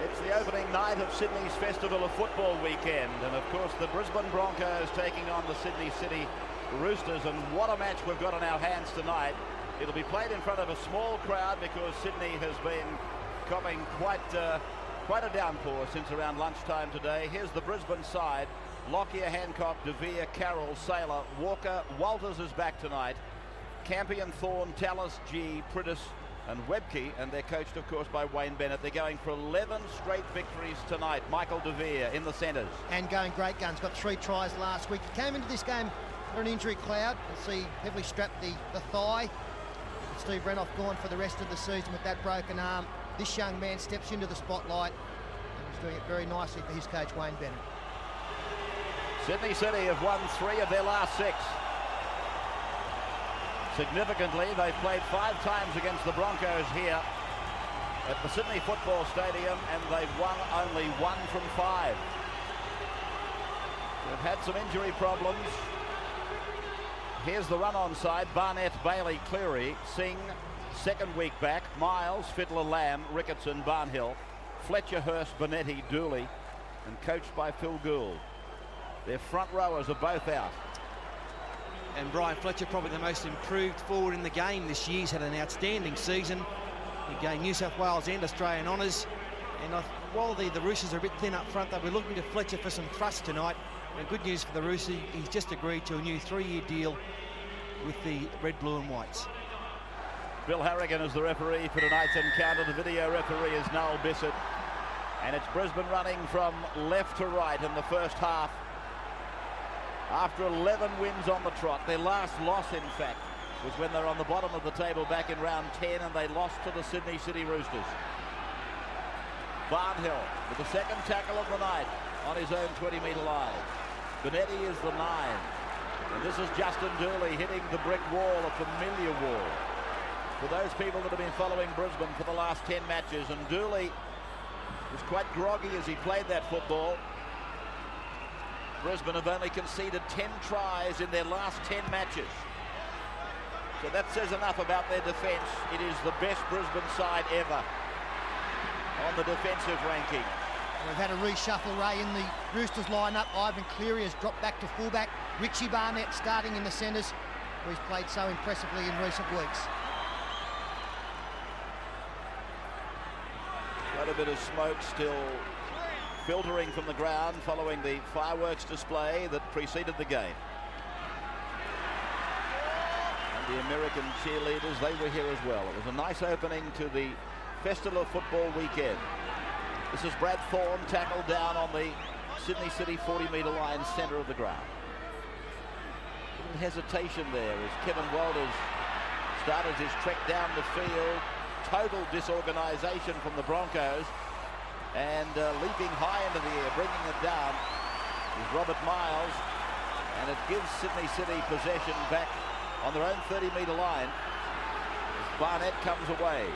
It's the opening night of Sydney's Festival of Football weekend, and of course the Brisbane Broncos taking on the Sydney City Roosters, and what a match we've got on our hands tonight. It'll be played in front of a small crowd because Sydney has been copping quite a downpour since around lunchtime today. Here's the Brisbane side: Lockyer, Hancock, De Vere, Carroll, Saylor, Walker, Walters is back tonight, Campion, Thorne, Tallis, G, Priddis and Webke, and they're coached of course by Wayne Bennett. They're going for 11 straight victories tonight. Michael De Vere in the centres. And going great guns, got 3 tries last week. He came into this game for an injury cloud. You'll see heavily strapped the thigh. Steve Renoff gone for the rest of the season with that broken arm. This young man steps into the spotlight and he's doing it very nicely for his coach Wayne Bennett. Sydney City have won 3 of their last 6. Significantly, they've played 5 times against the Broncos here at the Sydney Football Stadium, and they've won only 1 from 5. They've had some injury problems. Here's the run-on side: Barnett, Bailey, Cleary, Singh, second week back, Miles, Fiddler, Lamb, Ricketson, Barnhill, Fletcher, Hurst, Bonetti, Dooley, and coached by Phil Gould. Their front rowers are both out. And Brian Fletcher, probably the most improved forward in the game this year. He's had an outstanding season. He gained New South Wales and Australian honours. And while the Roosters are a bit thin up front, they'll be looking to Fletcher for some thrust tonight. And good news for the Roosters, he's just agreed to a new 3-year deal with the red, blue and whites. Bill Harrigan is the referee for tonight's encounter. The video referee is Noel Bissett. And it's Brisbane running from left to right in the first half. After 11 wins on the trot, their last loss, in fact, was when they were on the bottom of the table back in round 10, and they lost to the Sydney City Roosters. Barnhill with the second tackle of the night on his own 20-metre line. Bonetti is the 9. And this is Justin Dooley hitting the brick wall, a familiar wall for those people that have been following Brisbane for the last 10 matches. And Dooley was quite groggy as he played that football. Brisbane have only conceded 10 tries in their last 10 matches. So that says enough about their defence. It is the best Brisbane side ever on the defensive ranking. We've had a reshuffle, Ray, in the Roosters lineup. Ivan Cleary has dropped back to fullback. Richie Barnett starting in the centres, where he's played so impressively in recent weeks. Quite a bit of smoke still filtering from the ground following the fireworks display that preceded the game. And the American cheerleaders, they were here as well. It was a nice opening to the Festival of Football weekend. This is Brad Thorne, tackled down on the Sydney City 40-metre line, centre of the ground. A little hesitation there as Kevin Walters started his trek down the field. Total disorganisation from the Broncos. And leaping high into the air, bringing it down, is Robert Miles. And it gives Sydney City possession back on their own 30-metre line as Barnett comes away.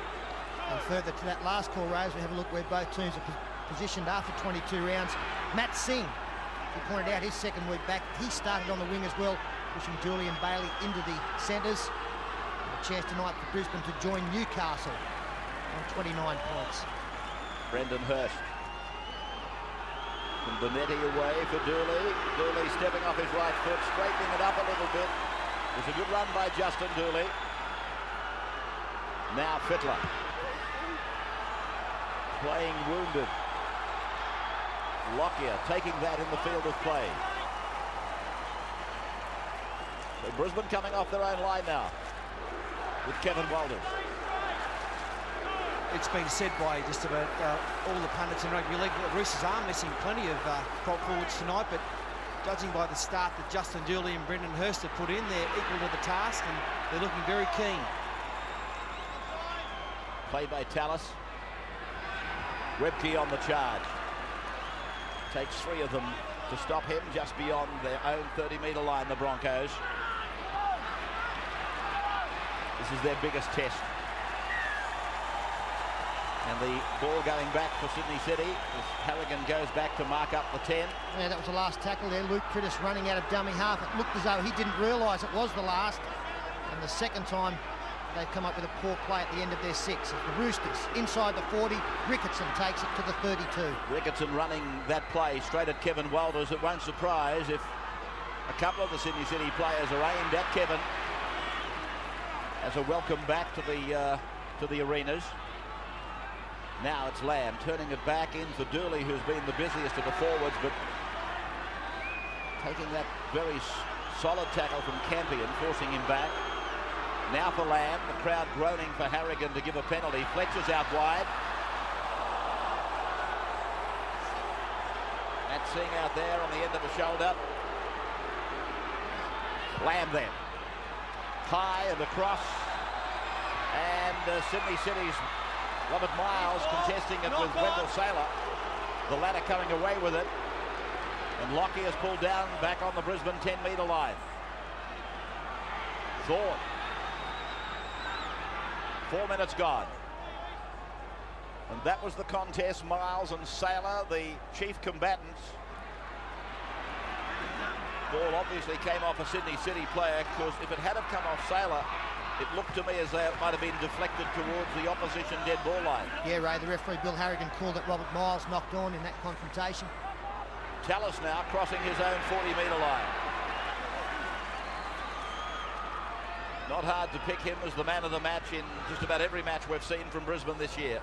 And further to that last call, Rose, we have a look where both teams are positioned after 22 rounds. Matt Singh, he pointed out his second week back. He started on the wing as well, pushing Julian Bailey into the centres. A chance tonight for Brisbane to join Newcastle on 29 points. Brendan Hurst. From Bonetti away for Dooley. Dooley stepping off his right foot, straightening it up a little bit. It was a good run by Justin Dooley. Now Fittler. Playing wounded. Lockyer taking that in the field of play. So Brisbane coming off their own line now with Kevin Walters. It's been said by just about all the pundits in rugby league that the Roosters are missing plenty of prop forwards tonight, but judging by the start that Justin Dooley and Brendan Hurst have put in, they're equal to the task and they're looking very keen. Play by Tallis. Webke on the charge. Takes 3 of them to stop him just beyond their own 30-metre line, the Broncos. This is their biggest test. And the ball going back for Sydney City as Harrigan goes back to mark up the 10. Yeah, that was the last tackle there. Luke Priddis running out of dummy half. It looked as though he didn't realise it was the last. And the second time They've come up with a poor play at the end of their 6. The Roosters inside the 40. Ricketson takes it to the 32. Ricketson running that play straight at Kevin Walters. It won't surprise if a couple of the Sydney City players are aimed at Kevin as a welcome back to the arenas. Now it's Lamb turning it back in for Dooley, who's been the busiest of the forwards, but taking that very solid tackle from Campion, forcing him back. Now for Lamb, the crowd groaning for Harrigan to give a penalty. Fletcher's out wide. That's Singh out there on the end of the shoulder. Lamb then. High and across. And Sydney City's Robert Miles contesting it with Wendell Saylor. The latter coming away with it. And Lockie is pulled down back on the Brisbane 10-metre line. Thorne. 4 minutes gone. And that was the contest. Miles and Saylor, the chief combatants. Ball obviously came off a Sydney City player, because if it had have come off Saylor, it looked to me as though it might have been deflected towards the opposition dead ball line. Yeah, Ray, the referee Bill Harrigan called it Robert Miles knocked on in that confrontation. Tallis now crossing his own 40-metre line. Not hard to pick him as the man of the match in just about every match we've seen from Brisbane this year.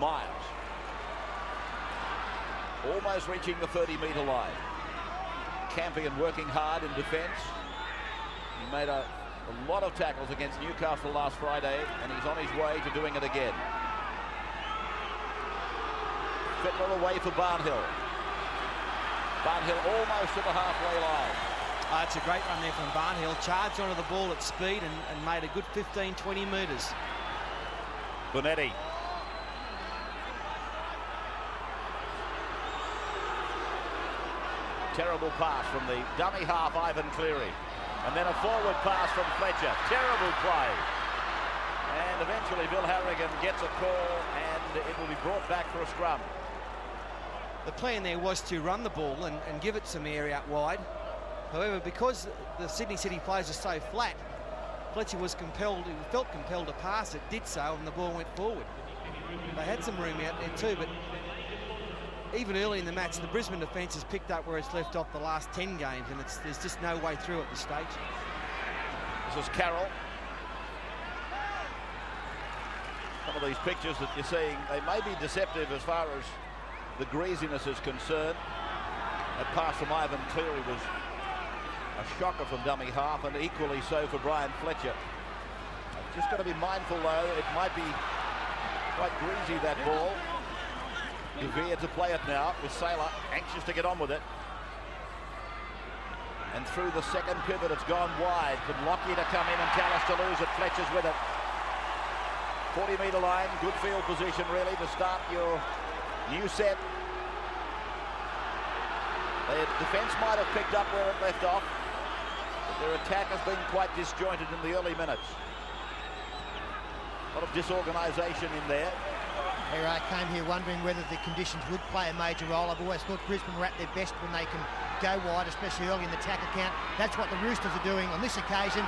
Miles. Almost reaching the 30-metre line. Campion working hard in defence. He made a lot of tackles against Newcastle last Friday, and he's on his way to doing it again. Fittler away for Barnhill. Barnhill almost to the halfway line. It's a great run there from Barnhill. Charged onto the ball at speed and made a good 15-20 metres. Bonetti. Terrible pass from the dummy half, Ivan Cleary. And then a forward pass from Fletcher. Terrible play. And eventually Bill Harrigan gets a call, and it will be brought back for a scrum. The plan there was to run the ball and give it some air out wide. However, because the Sydney City players are so flat, Fletcher was compelled, he felt compelled to pass it, did so, and the ball went forward. They had some room out there too, but even early in the match, the Brisbane defence has picked up where it's left off the last 10 games, and there's just no way through at this stage. This is Carroll. Some of these pictures that you're seeing, they may be deceptive as far as the greasiness is concerned. That pass from Ivan Cleary was a shocker from dummy half, and equally so for Brian Fletcher. Just got to be mindful though, it might be quite greasy, that ball. De Vere to play it now with Saylor, anxious to get on with it. And through the second pivot, it's gone wide. From Lockyer to come in and Tallis to lose it. Fletcher's with it. 40-metre line, good field position really to start your new set. Their defence might have picked up where it left off, but their attack has been quite disjointed in the early minutes. A lot of disorganisation in there. Here I came here wondering whether the conditions would play a major role. I've always thought Brisbane were at their best when they can go wide, especially early in the tackle count. That's what the Roosters are doing on this occasion.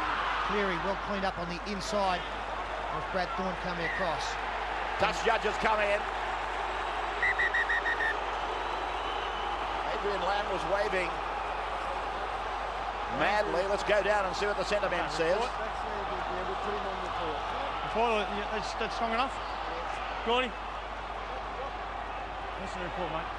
Cleary well cleaned up on the inside with Brad Thorne coming across. Touch judges come in. Adrian Lamb was waving madly. Let's go down and see what the centreman says. That's strong enough. Gordy. Listen to the report, mate.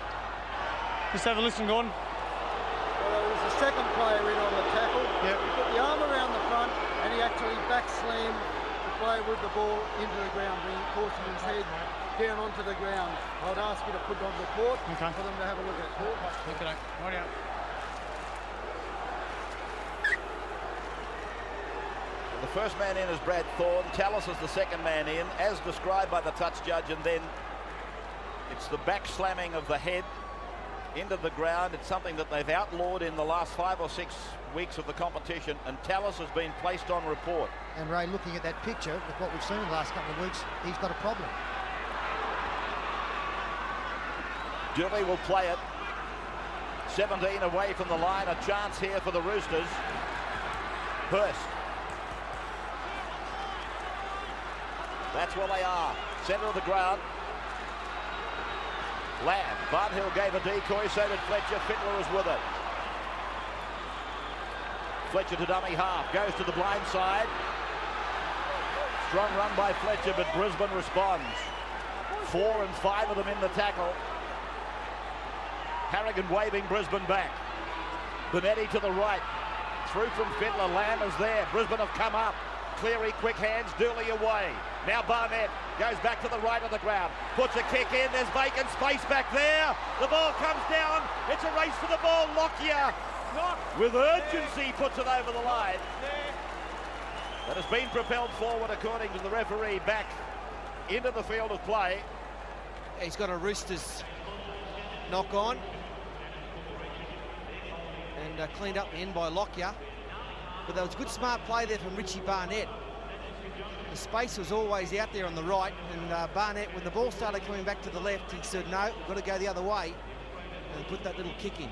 Just have a listen, Gordon. Well, there was the second player in on the tackle. Yep. He put the arm around the front and he actually back slammed the player with the ball into the ground, forcing his head down onto the ground. I'd ask you to put it on the report for them to have a look at. Okay, right out. The first man in is Brad Thorne. Tallis is the second man in, as described by the touch judge, and then it's the back slamming of the head into the ground. It's something that they've outlawed in the last 5 or 6 weeks of the competition, and Tallis has been placed on report. And Ray, looking at that picture, with what we've seen in the last couple of weeks, he's got a problem. Dooley will play it. 17 away from the line. A chance here for the Roosters. Hurst That's where they are. Centre of the ground. Lamb. Barnhill gave a decoy, so did Fletcher. Fittler is with it. Fletcher to dummy half. Goes to the blind side. Strong run by Fletcher, but Brisbane responds. 4 and 5 of them in the tackle. Harrigan waving Brisbane back. Bonetti to the right. Through from Fittler. Lamb is there. Brisbane have come up. Cleary, quick hands. Dooley away. Now Barnett goes back to the right of the ground. Puts a kick in. There's vacant space back there. The ball comes down. It's a race for the ball. Lockyer with urgency puts it over the line. That has been propelled forward, according to the referee, back into the field of play. He's got a Roosters knock on. And cleaned up the end by Lockyer. But there was good smart play there from Richie Barnett. The space was always out there on the right, and Barnett, when the ball started coming back to the left, he said, no, we've got to go the other way, and put that little kick in.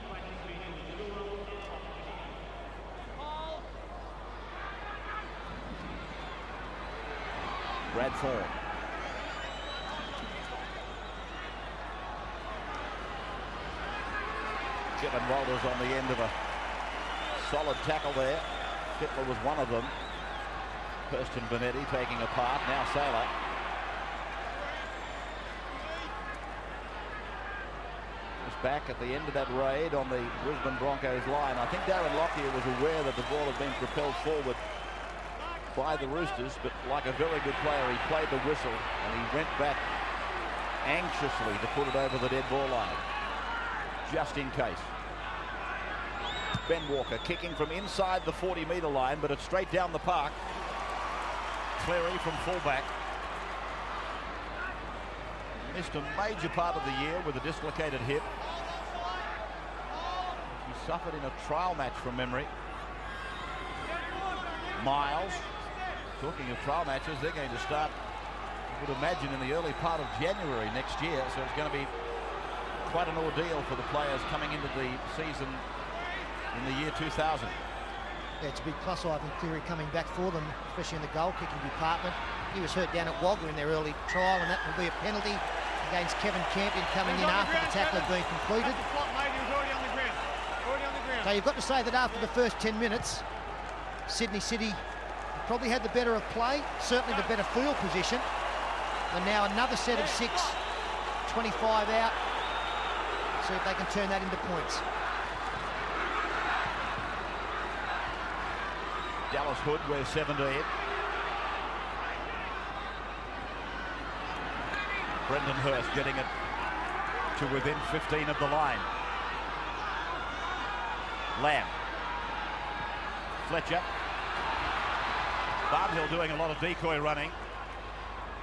Brad Thorne. Kevin Walters on the end of a solid tackle there. Fittler was one of them. Hurston Bonetti taking a part. Now Saylor. Was back at the end of that raid on the Brisbane Broncos line. I think Darren Lockyer was aware that the ball had been propelled forward by the Roosters, but like a very good player, he played the whistle and he went back anxiously to put it over the dead ball line, just in case. Ben Walker kicking from inside the 40-metre line, but it's straight down the park. Cleary from fullback. Missed a major part of the year with a dislocated hip. He suffered in a trial match from memory. Miles. Talking of trial matches, they're going to start, I would imagine, in the early part of January next year. So it's going to be quite an ordeal for the players coming into the season in the year 2000. Yeah, it's a big plus, I think, Cleary coming back for them, especially in the goal-kicking department. He was hurt down at Wagga in their early trial, and that will be a penalty against Kevin Campion coming in after the tackle had been completed. So you've got to say that after the first 10 minutes, Sydney City probably had the better of play, certainly the better field position. And now another set of 6, 25 out. See if they can turn that into points. Dallas Hood wears 17. Brendan Hurst getting it to within 15 of the line. Lamb. Fletcher. Barnhill doing a lot of decoy running.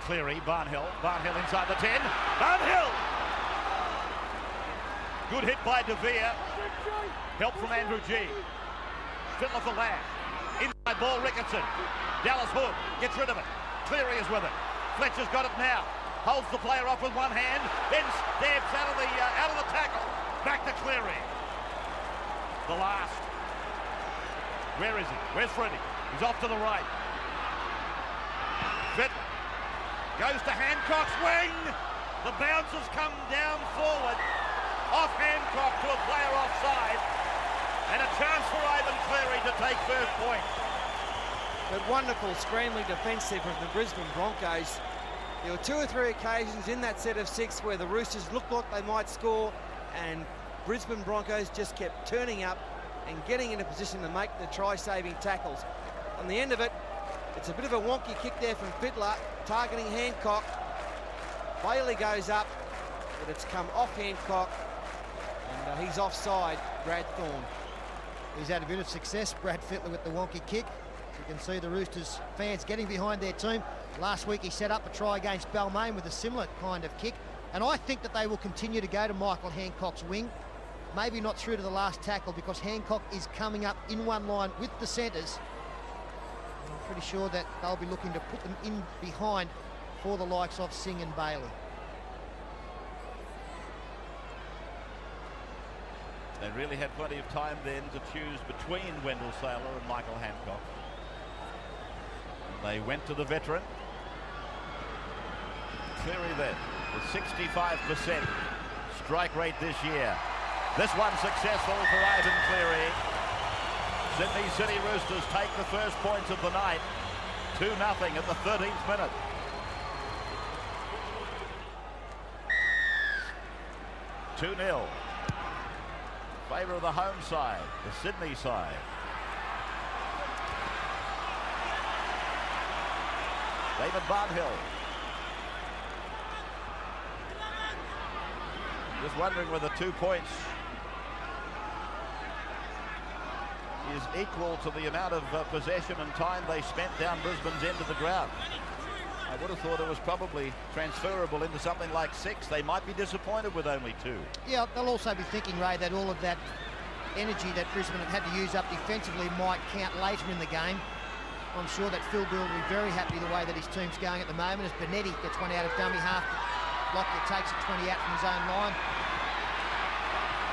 Cleary, Barnhill inside the 10. Barnhill! Good hit by De Vere. Help from Andrew G. Fittler for Lamb. Inside ball, Ricketson. Dallas Hood gets rid of it. Cleary is with it. Fletcher's got it now. Holds the player off with one hand, then stabs out of the tackle. Back to Cleary. The last. Where is he? Where's Freddie? He's off to the right. Fittler goes to Hancock's wing. The bounce has come down forward. Off Hancock to a player offside. And a chance for Ivan Cleary to take first point. But wonderful scrambling defence there from the Brisbane Broncos. There were 2 or 3 occasions in that set of 6 where the Roosters looked like they might score, and Brisbane Broncos just kept turning up and getting in a position to make the try-saving tackles. On the end of it, it's a bit of a wonky kick there from Fittler, targeting Hancock. Bailey goes up, but it's come off Hancock, and he's offside, Brad Thorne. He's had a bit of success, Brad Fittler, with the wonky kick. You can see the Roosters fans getting behind their team. Last week he set up a try against Balmain with a similar kind of kick, and I think that they will continue to go to Michael Hancock's wing. Maybe not through to the last tackle, because Hancock is coming up in one line with the centres. I'm pretty sure that they'll be looking to put them in behind for the likes of Singh and Bailey. They really had plenty of time then to choose between Wendell Saylor and Michael Hancock. And they went to the veteran. Cleary then, with 65% strike rate this year. This one successful for Ivan Cleary. Sydney City Roosters take the first points of the night. 2-0 at the 13th minute. (2-0). Favour of the home side, the Sydney side. David Barnhill. Just wondering whether 2 points is equal to the amount of possession and time they spent down Brisbane's end of the ground. I would have thought it was probably transferable into something like 6. They might be disappointed with only 2. Yeah, they'll also be thinking, Ray, that all of that energy that Brisbane have had to use up defensively might count later in the game. I'm sure that Phil Bill will be very happy the way that his team's going at the moment as Benetti gets one out of dummy half. Lockyer takes it 20 out from his own line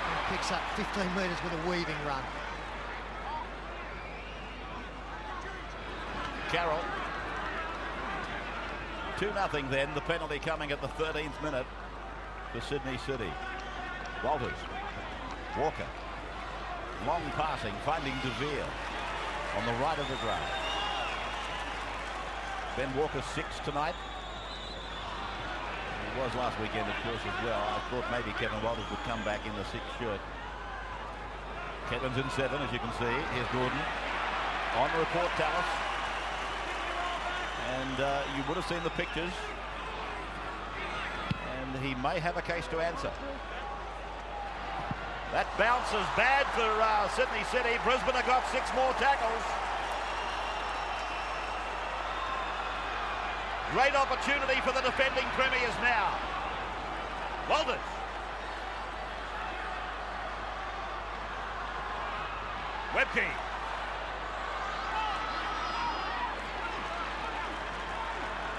and picks up 15 metres with a weaving run. Carroll. 2-0 then, the penalty coming at the 13th minute for Sydney City. Walters. Walker. Long passing, finding De Vere on the right of the ground. Ben Walker 6 tonight. He was last weekend, of course, as well. I thought maybe Kevin Walters would come back in the 6th shirt. Kevin's in 7, as you can see. Here's Gordon. On report, Tallis. And you would have seen the pictures. And he may have a case to answer. That bounce is bad for Sydney City. Brisbane have got 6 more tackles. Great opportunity for the defending premiers now. Walters. Webke.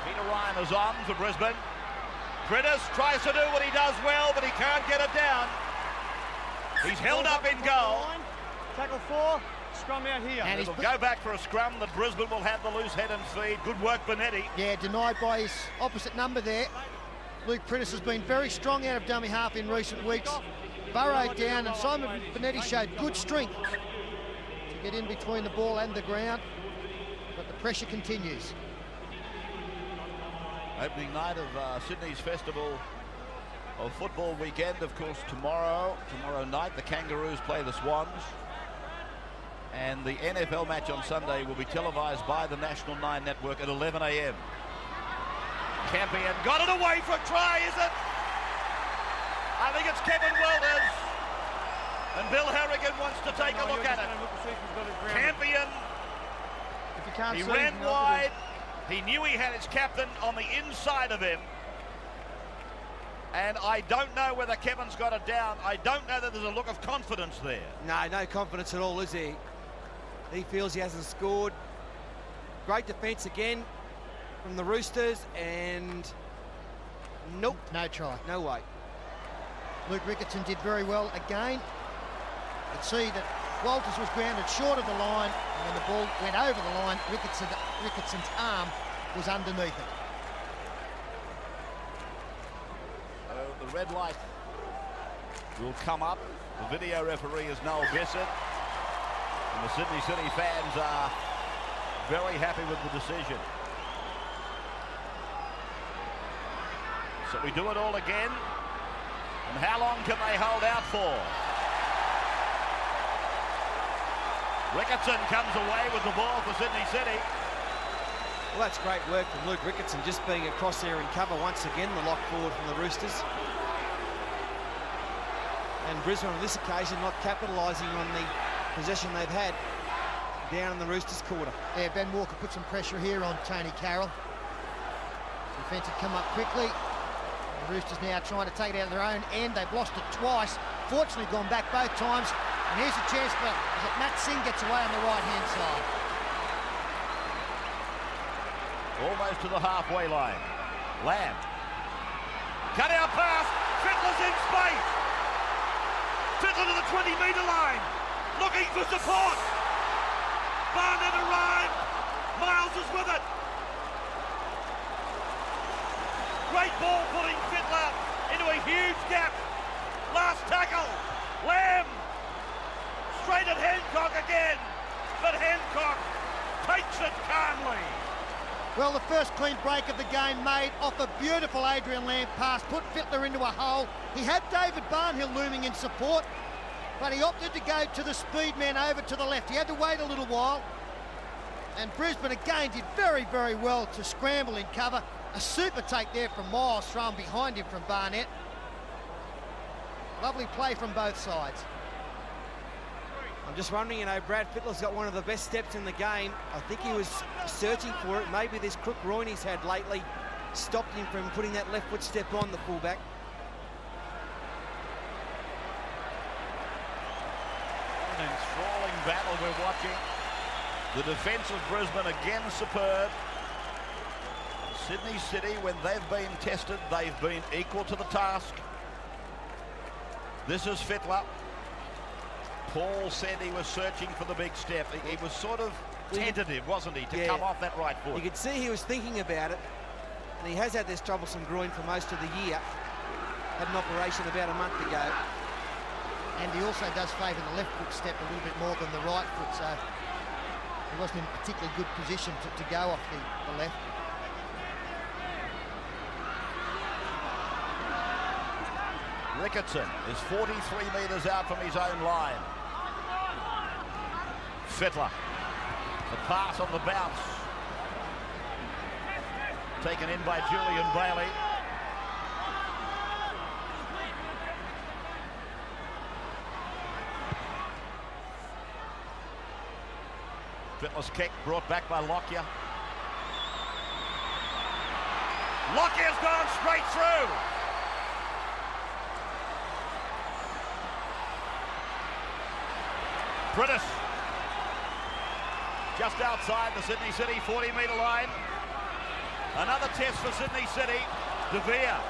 Peter Ryan is on for Brisbane. Critters tries to do what he does well, but he can't get it down. He's held up in goal. Tackle 4, scrum out here. And it'll go back for a scrum that Brisbane will have the loose head and feed. Good work, Benetti. Yeah, denied by his opposite number there. Luke Prittis has been very strong out of dummy half in recent weeks. Burrowed down, and Simon Benetti showed good strength to get in between the ball and the ground. But the pressure continues. Opening night of Sydney's Festival of Football weekend, of course, tomorrow night, the Kangaroos play the Swans. And the NFL match on Sunday will be televised by the National 9 network at 11 a.m. Campion got it away for a try, is it? I think it's Kevin Walters. And Bill Harrigan wants to take a look at it. Campion, he ran wide. He knew he had his captain on the inside of him. And I don't know whether Kevin's got it down. I don't know that there's a look of confidence there. No confidence at all, is he? He feels he hasn't scored. Great defence again from the Roosters, and nope. No try. No way. Luke Ricketson did very well again. You could see that Walters was grounded short of the line, and when the ball went over the line, Ricketson's arm was underneath it. The red light will come up. The video referee is Noel Bissett. And the Sydney City fans are very happy with the decision. So we do it all again. And how long can they hold out for? Ricketson comes away with the ball for Sydney City. Well, that's great work from Luke Ricketson, just being across there in cover once again, the lock forward from the Roosters. And Brisbane on this occasion not capitalising on the possession they've had down in the Roosters' quarter. Yeah, Ben Walker put some pressure here on Tony Carroll. Defence had come up quickly. The Roosters now trying to take it out of their own end. They've lost it twice. Fortunately gone back both times. And here's a chance for Matt Singh gets away on the right-hand side. Almost to the halfway line. Lamb. Cut out pass. Fittler's in space. Fittler to the 20-metre line. Looking for support. Barnett arrived. Miles is with it. Great ball putting Fittler into a huge gap. Last tackle. Lamb. Straight at Hancock again. But Hancock takes it calmly. Well, the first clean break of the game made off a beautiful Adrian Lamb pass, put Fittler into a hole. He had David Barnhill looming in support, but he opted to go to the speed man over to the left. He had to wait a little while, and Brisbane again did very, very well to scramble in cover. A super take there from Miles, thrown behind him from Barnett. Lovely play from both sides. I'm just wondering, you know, Brad Fittler's got one of the best steps in the game. I think he was searching for it. Maybe this crook groin he's had lately stopped him from putting that left foot step on the fullback. An enthralling battle we're watching. The defence of Brisbane again superb. Sydney City, when they've been tested, they've been equal to the task. This is Fittler. Paul said he was searching for the big step. He was sort of tentative, wasn't he, to come off that right foot. You could see he was thinking about it, and he has had this troublesome groin for most of the year. Had an operation about a month ago. And he also does favour the left foot step a little bit more than the right foot, so he wasn't in a particularly good position to go off the left. Ricketson is 43 metres out from his own line. Fittler, the pass on the bounce. Taken in by Julian Bailey. Fittler's kick brought back by Lockyer. Lockyer's gone straight through. Prittis, just outside the Sydney City 40-metre line. Another test for Sydney City. De Vere.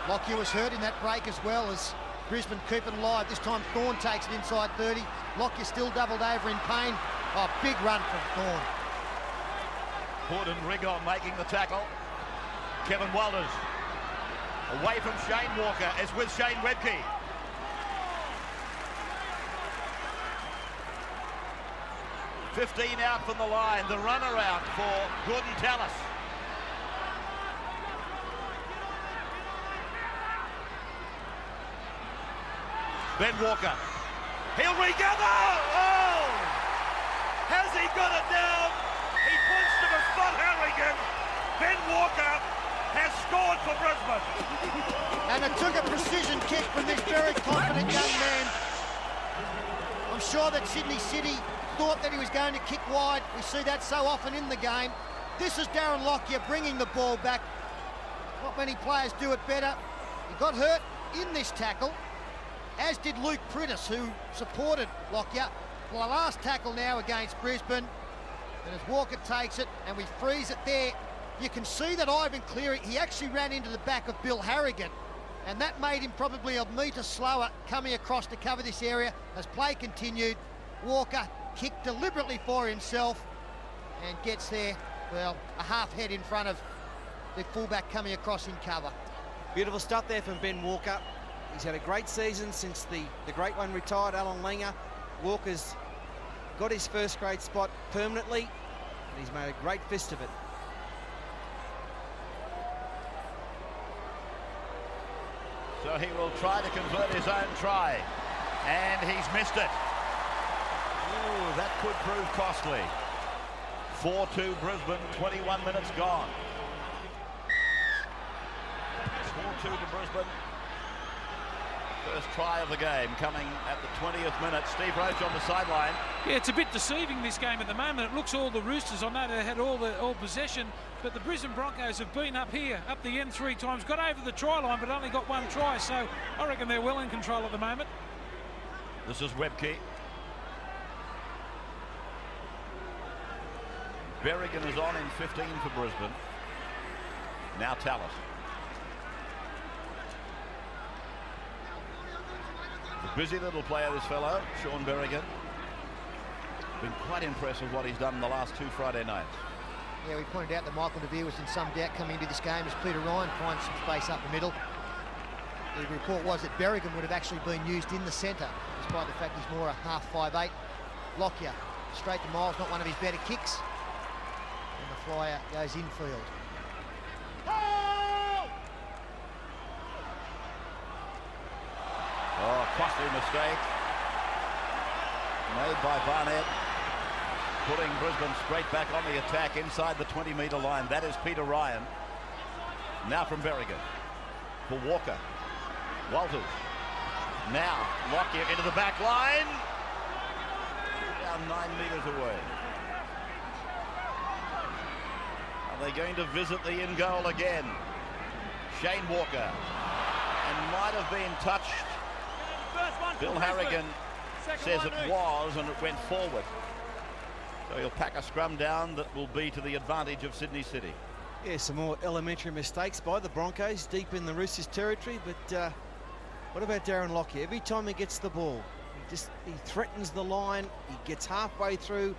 Lockyer was hurt in that break as well as Brisbane keep it alive. This time Thorne takes it inside 30. Lockyer still doubled over in pain. Oh, big run from Thorne. Hood and Rigon making the tackle. Kevin Walters away from Shane Walker as with Shane Webke. $15 out from the line, the runaround for Gordon Tallis. Ben Walker. He'll regather! Oh! Has he got it down? He points to the spot, Harrigan. Ben Walker has scored for Brisbane. And it took a precision kick from this very confident young man. I'm sure that Sydney City thought that he was going to kick wide. We see that so often in the game. This is Darren Lockyer bringing the ball back. Not many players do it better. He got hurt in this tackle, as did Luke Prittis, who supported Lockyer. Well, the last tackle now against Brisbane, and as Walker takes it, and we freeze it there, you can see that Ivan Cleary, he actually ran into the back of Bill Harrigan, and that made him probably a metre slower coming across to cover this area. As play continued, Walker kicked deliberately for himself and gets there, well, a half head in front of the fullback coming across in cover. Beautiful stuff there from Ben Walker. He's had a great season since the great one retired, Alan Langer. Walker's got his first grade spot permanently, and he's made a great fist of it. So he will try to convert his own try, and he's missed it. Ooh, that could prove costly. 4-2 Brisbane, 21 minutes gone. 4-2 to Brisbane. First try of the game coming at the 20th minute. Steve Roach on the sideline. Yeah, it's a bit deceiving, this game at the moment. It looks all the Roosters, I know they had all possession, but the Brisbane Broncos have been up here, up the end 3 times, got over the try line, but only got 1 try, so I reckon they're well in control at the moment. This is Webke. Berrigan is on in 15 for Brisbane. Now Tallis. A busy little player, this fellow, Sean Berrigan. Been quite impressed with what he's done in the last 2 Friday nights. Yeah, we pointed out that Michael DeVere was in some doubt coming into this game as Peter Ryan finds some space up the middle. The report was that Berrigan would have actually been used in the centre, despite the fact he's more a half 5'8". Lockyer straight to Miles, not one of his better kicks. And the flyer goes infield. Oh, costly mistake made by Barnett, putting Brisbane straight back on the attack inside the 20-metre line. That is Peter Ryan. Now from Berrigan for Walker. Walters. Now Lockyer into the back line. Down 9 metres away. Are they going to visit the in goal again? Shane Walker. And might have been touched. Bill Harrigan says it was, and it went forward. So he'll pack a scrum down that will be to the advantage of Sydney City. Yeah, some more elementary mistakes by the Broncos deep in the Roosters territory, but what about Darren Lockyer? Every time he gets the ball, he threatens the line, he gets halfway through,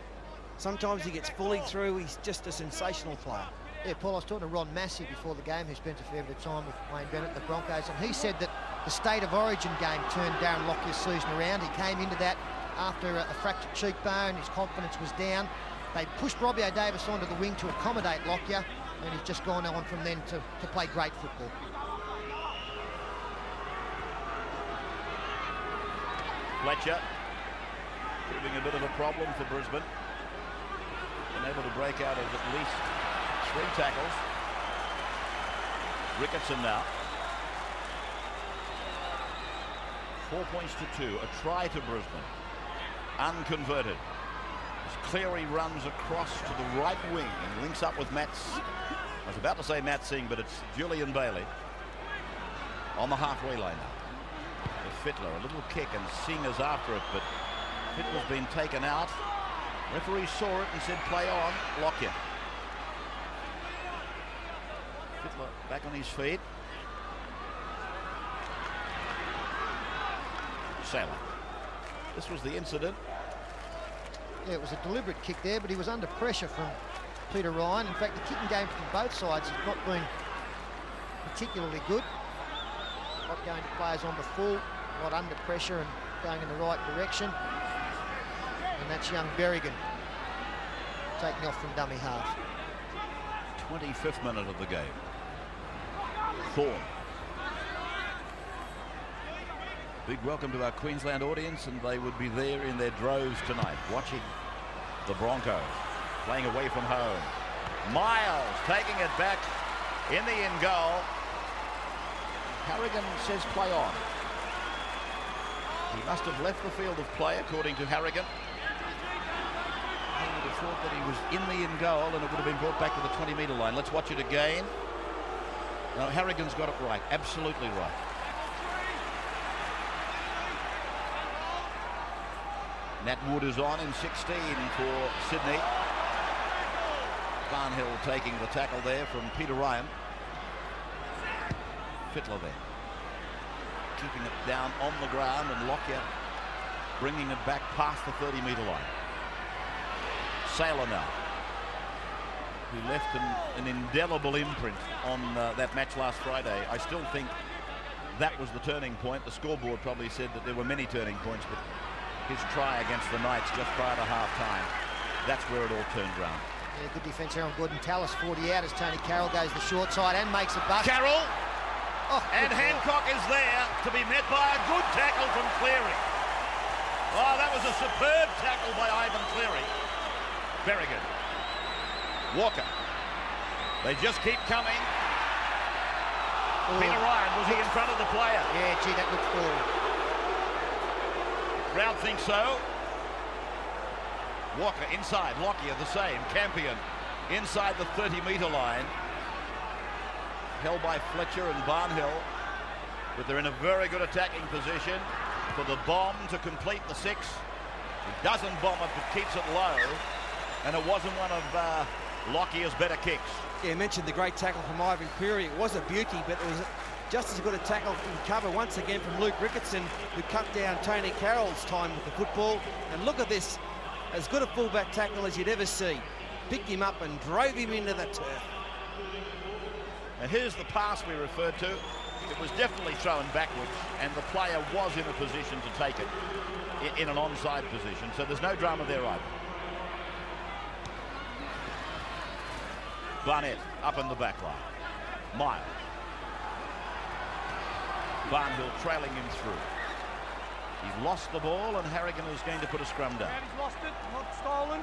sometimes he gets fully through. He's just a sensational player. Yeah, Paul, I was talking to Ron Massey before the game, who spent a fair bit of time with Wayne Bennett and the Broncos, and he said that the State of Origin game turned Darren Lockyer's season around. He came into that after a fractured cheekbone, his confidence was down. They pushed Robbie O'Davis onto the wing to accommodate Lockyer, and he's just gone on from then to play great football. Fletcher proving a bit of a problem for Brisbane. Been able to break out of at least 3 tackles. Ricketson now. 4 points to 2. A try to Brisbane. Unconverted. As Cleary runs across to the right wing and links up with I was about to say Matt Singh, but it's Julian Bailey on the halfway line now. Fittler, a little kick, and Singh is after it, but Fittler's been taken out. Referee saw it and said play on. Lockyer. Fittler back on his feet. Sailor. This was the incident. Yeah, it was a deliberate kick there, but he was under pressure from Peter Ryan. In fact, the kicking game from both sides has not been particularly good. Not going to players on the full, not under pressure and going in the right direction. And that's young Berrigan taking off from dummy half. 25th minute of the game. Thorne. Big welcome to our Queensland audience, and they would be there in their droves tonight watching the Broncos playing away from home. Miles taking it back in the in goal. Harrigan says play on. He must have left the field of play, according to Harrigan. I would have thought that he was in the in goal and it would have been brought back to the 20-metre line. Let's watch it again. No, Harrigan's got it right, absolutely right. Nat Wood is on in 16 for Sydney. Barnhill taking the tackle there from Peter Ryan. Fittler there, keeping it down on the ground, and Lockyer bringing it back past the 30-metre line. Sailor now, who left an indelible imprint on that match last Friday. I still think that was the turning point. The scoreboard probably said that there were many turning points, but his try against the Knights just prior to half-time, that's where it all turned round. Yeah, good defence here on Gordon Tallis. 40 out as Tony Carroll goes the short side and makes a buck. Carroll. Oh, and Hancock is there to be met by a good tackle from Cleary. Oh, that was a superb tackle by Ivan Cleary. Berrigan. Walker. They just keep coming. Oh. Peter Ryan, was he in front of the player? Yeah, gee, that looked forward. Brown thinks so. Walker inside, Lockyer the same. Campion inside the 30-metre line. Held by Fletcher and Barnhill, but they're in a very good attacking position for the bomb to complete the 6. He doesn't bomb it, but keeps it low, and it wasn't one of Lockyer's better kicks. Yeah, I mentioned the great tackle from Ivan Cleary. It was a beauty, but it was just as good a tackle in cover once again from Luke Ricketson, who cut down Tony Carroll's time with the football. And look at this, as good a fullback tackle as you'd ever see. picked him up and drove him into the turf. And here's the pass we referred to. It was definitely thrown backwards, and the player was in a position to take it in an onside position, so there's no drama there either. Barnett up in the back line. Miles. Barnhill trailing him through. He's lost the ball, and Harrigan is going to put a scrum down. He's lost it, not stolen.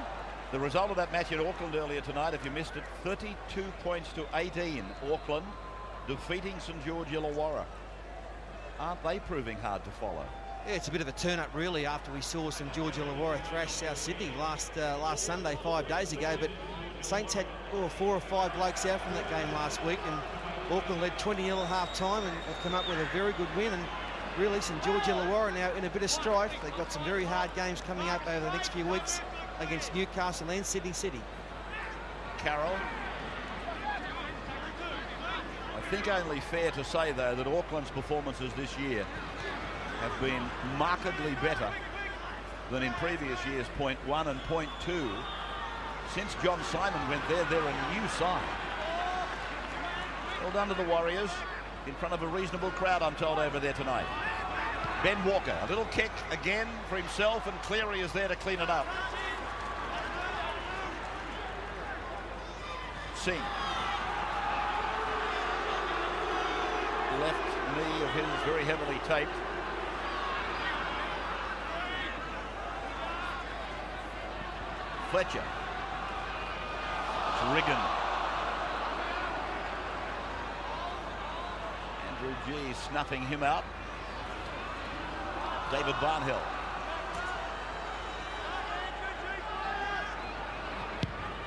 The result of that match at Auckland earlier tonight, if you missed it, 32 points to 18. Auckland defeating St George Illawarra. Aren't they proving hard to follow? Yeah, it's a bit of a turn-up, really, after we saw St George Illawarra thrash South Sydney last Sunday, 5 days ago. But Saints had 4 or 5 blokes out from that game last week, and Auckland led 20-0 at half-time and have come up with a very good win. And really, St George Illawarra now in a bit of strife. They've got some very hard games coming up over the next few weeks against Newcastle and Sydney City. Carroll. I think only fair to say, though, that Auckland's performances this year have been markedly better than in previous years, point 1 and point 2. Since John Simon went there, they're a new side. Well done to the Warriors, in front of a reasonable crowd, I'm told, over there tonight. Ben Walker, a little kick again for himself, and Cleary is there to clean it up. Singh. Left knee of his very heavily taped. Fletcher. It's Riggin. Andrew G snuffing him out. David Barnhill.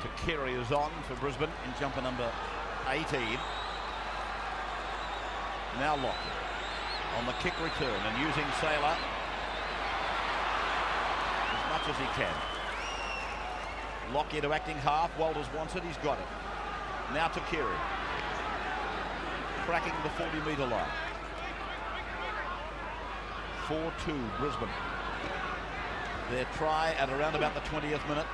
Takiri is on for Brisbane in jumper number 18. Now Lockyer on the kick return and using Saylor as much as he can. Lockyer to acting half. Walters wants it. He's got it. Now Takiri. Cracking the 40-metre line. 4-2 Brisbane. Their try at around about the 20th minute.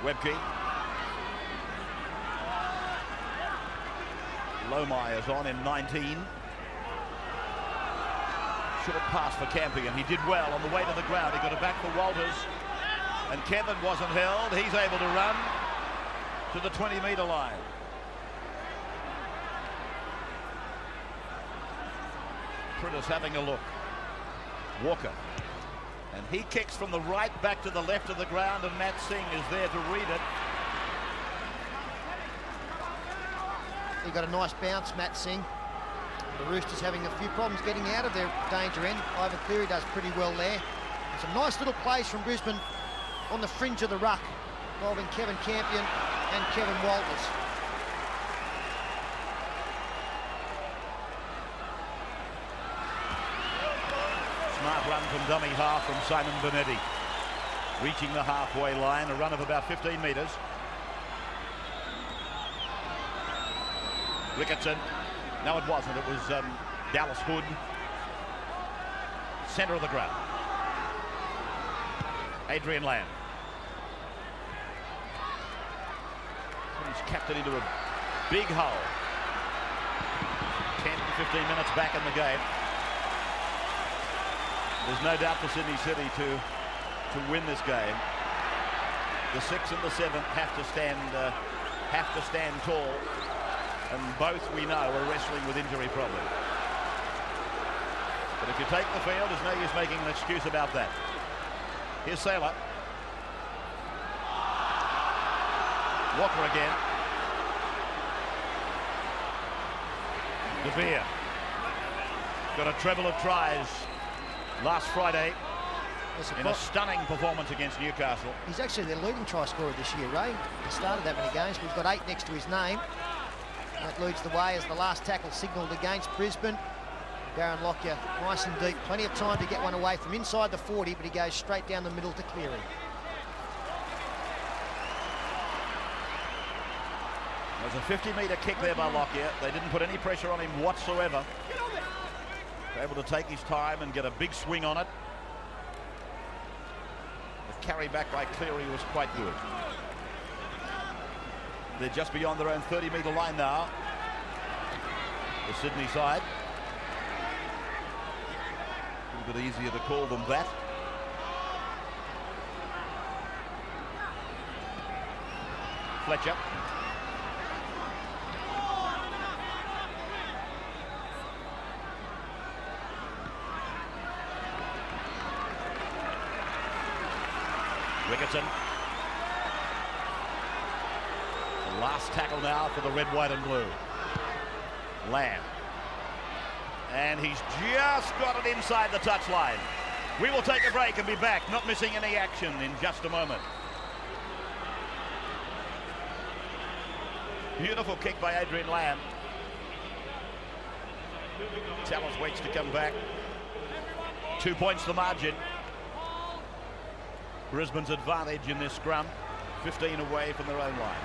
Webke. Lomai is on in 19. Short pass for Campion. He did well on the way to the ground. He got it back for Walters. And Kevin wasn't held. He's able to run to the 20-metre line. Prittis having a look. Walker. And he kicks from the right back to the left of the ground, and Matt Singh is there to read it. He got a nice bounce, Matt Singh. The Roosters having a few problems getting out of their danger end. Ivan Cleary does pretty well there. And some nice little plays from Brisbane on the fringe of the ruck, involving Kevin Campion and Kevin Walters. Smart run from dummy half from Simon Bonetti. Reaching the halfway line, a run of about 15 metres. Ricketson. No, it wasn't. It was Dallas Hood. Centre of the ground. Adrian Lamb. He's capped it into a big hole. 10 to 15 minutes back in the game. There's no doubt for Sydney City to win this game. The 6 and the 7 have to stand tall, and both, we know, are wrestling with injury problems. But if you take the field, there's no use making an excuse about that. Here's Saylor. Walker again. De Beer got a treble of tries last Friday in a stunning performance against Newcastle. He's actually their leading try scorer this year, Ray. He started that many games, but he's got 8 next to his name. That leads the way as the last tackle signalled against Brisbane. Darren Lockyer, nice and deep. Plenty of time to get one away from inside the 40, but he goes straight down the middle to Cleary. There's a 50-metre kick there by Lockyer. They didn't put any pressure on him whatsoever. able to take his time and get a big swing on it. The carry back by Cleary was quite good. They're just beyond their own 30-metre line now, the Sydney side. A little bit easier to call than that. Fletcher. Ricketson. The last tackle now for the red, white and blue. Lamb. And he's just got it inside the touchline. We will take a break and be back, not missing any action in just a moment. Beautiful kick by Adrian Lamb. Tallis waits to come back. 2 points the margin. Brisbane's advantage in this scrum, 15 away from their own line.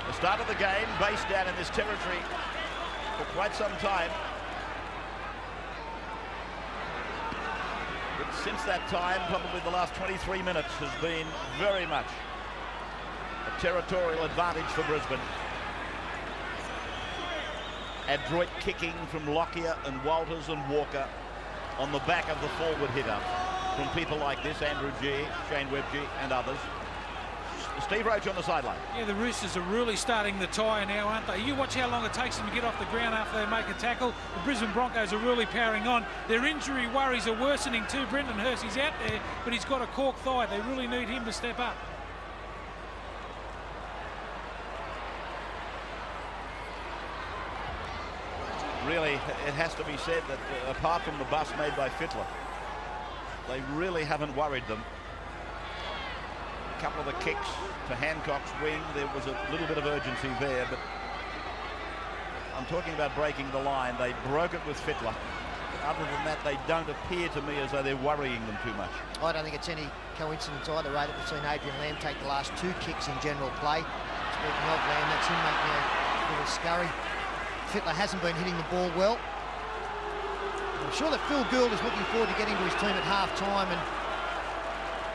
The start of the game, based down in this territory for quite some time. But since that time, probably the last 23 minutes has been very much a territorial advantage for Brisbane. Adroit kicking from Lockyer and Walters and Walker on the back of the forward hitter from people like this, Andrew G, Shane Webgee and others. Steve Roach on the sideline. Yeah, the Roosters are really starting the tire now, aren't they? You watch how long it takes them to get off the ground after they make a tackle. The Brisbane Broncos are really powering on. Their injury worries are worsening too. Brendan Hurst, he's out there, but he's got a cork thigh. They really need him to step up. Really, it has to be said that apart from the bust made by Fittler, they really haven't worried them. A couple of the kicks to Hancock's wing, there was a little bit of urgency there, but I'm talking about breaking the line. They broke it with Fittler. Other than that, they don't appear to me as though they're worrying them too much. I don't think it's any coincidence either, Ray, that we've seen Adrian Lamb take the last 2 kicks in general play. Speaking of Lamb, that's him making a little scurry. Fittler hasn't been hitting the ball well. I'm sure that Phil Gould is looking forward to getting to his team at half-time and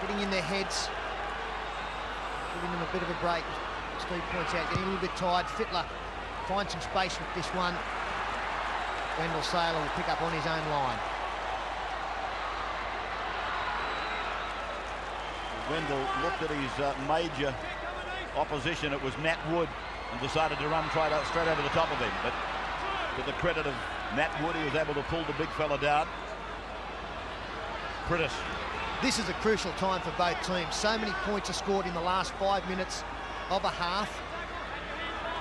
getting in their heads, giving them a bit of a break. Steve points out, getting a little bit tired. Fittler finds some space with this one. Wendell Saylor will pick up on his own line. Wendell looked at his major opposition. It was Nat Wood, and decided to run straight over the top of him. But to the credit of Nat Wood, he was able to pull the big fella down. Prittis. This is a crucial time for both teams. So many points are scored in the last 5 minutes of a half.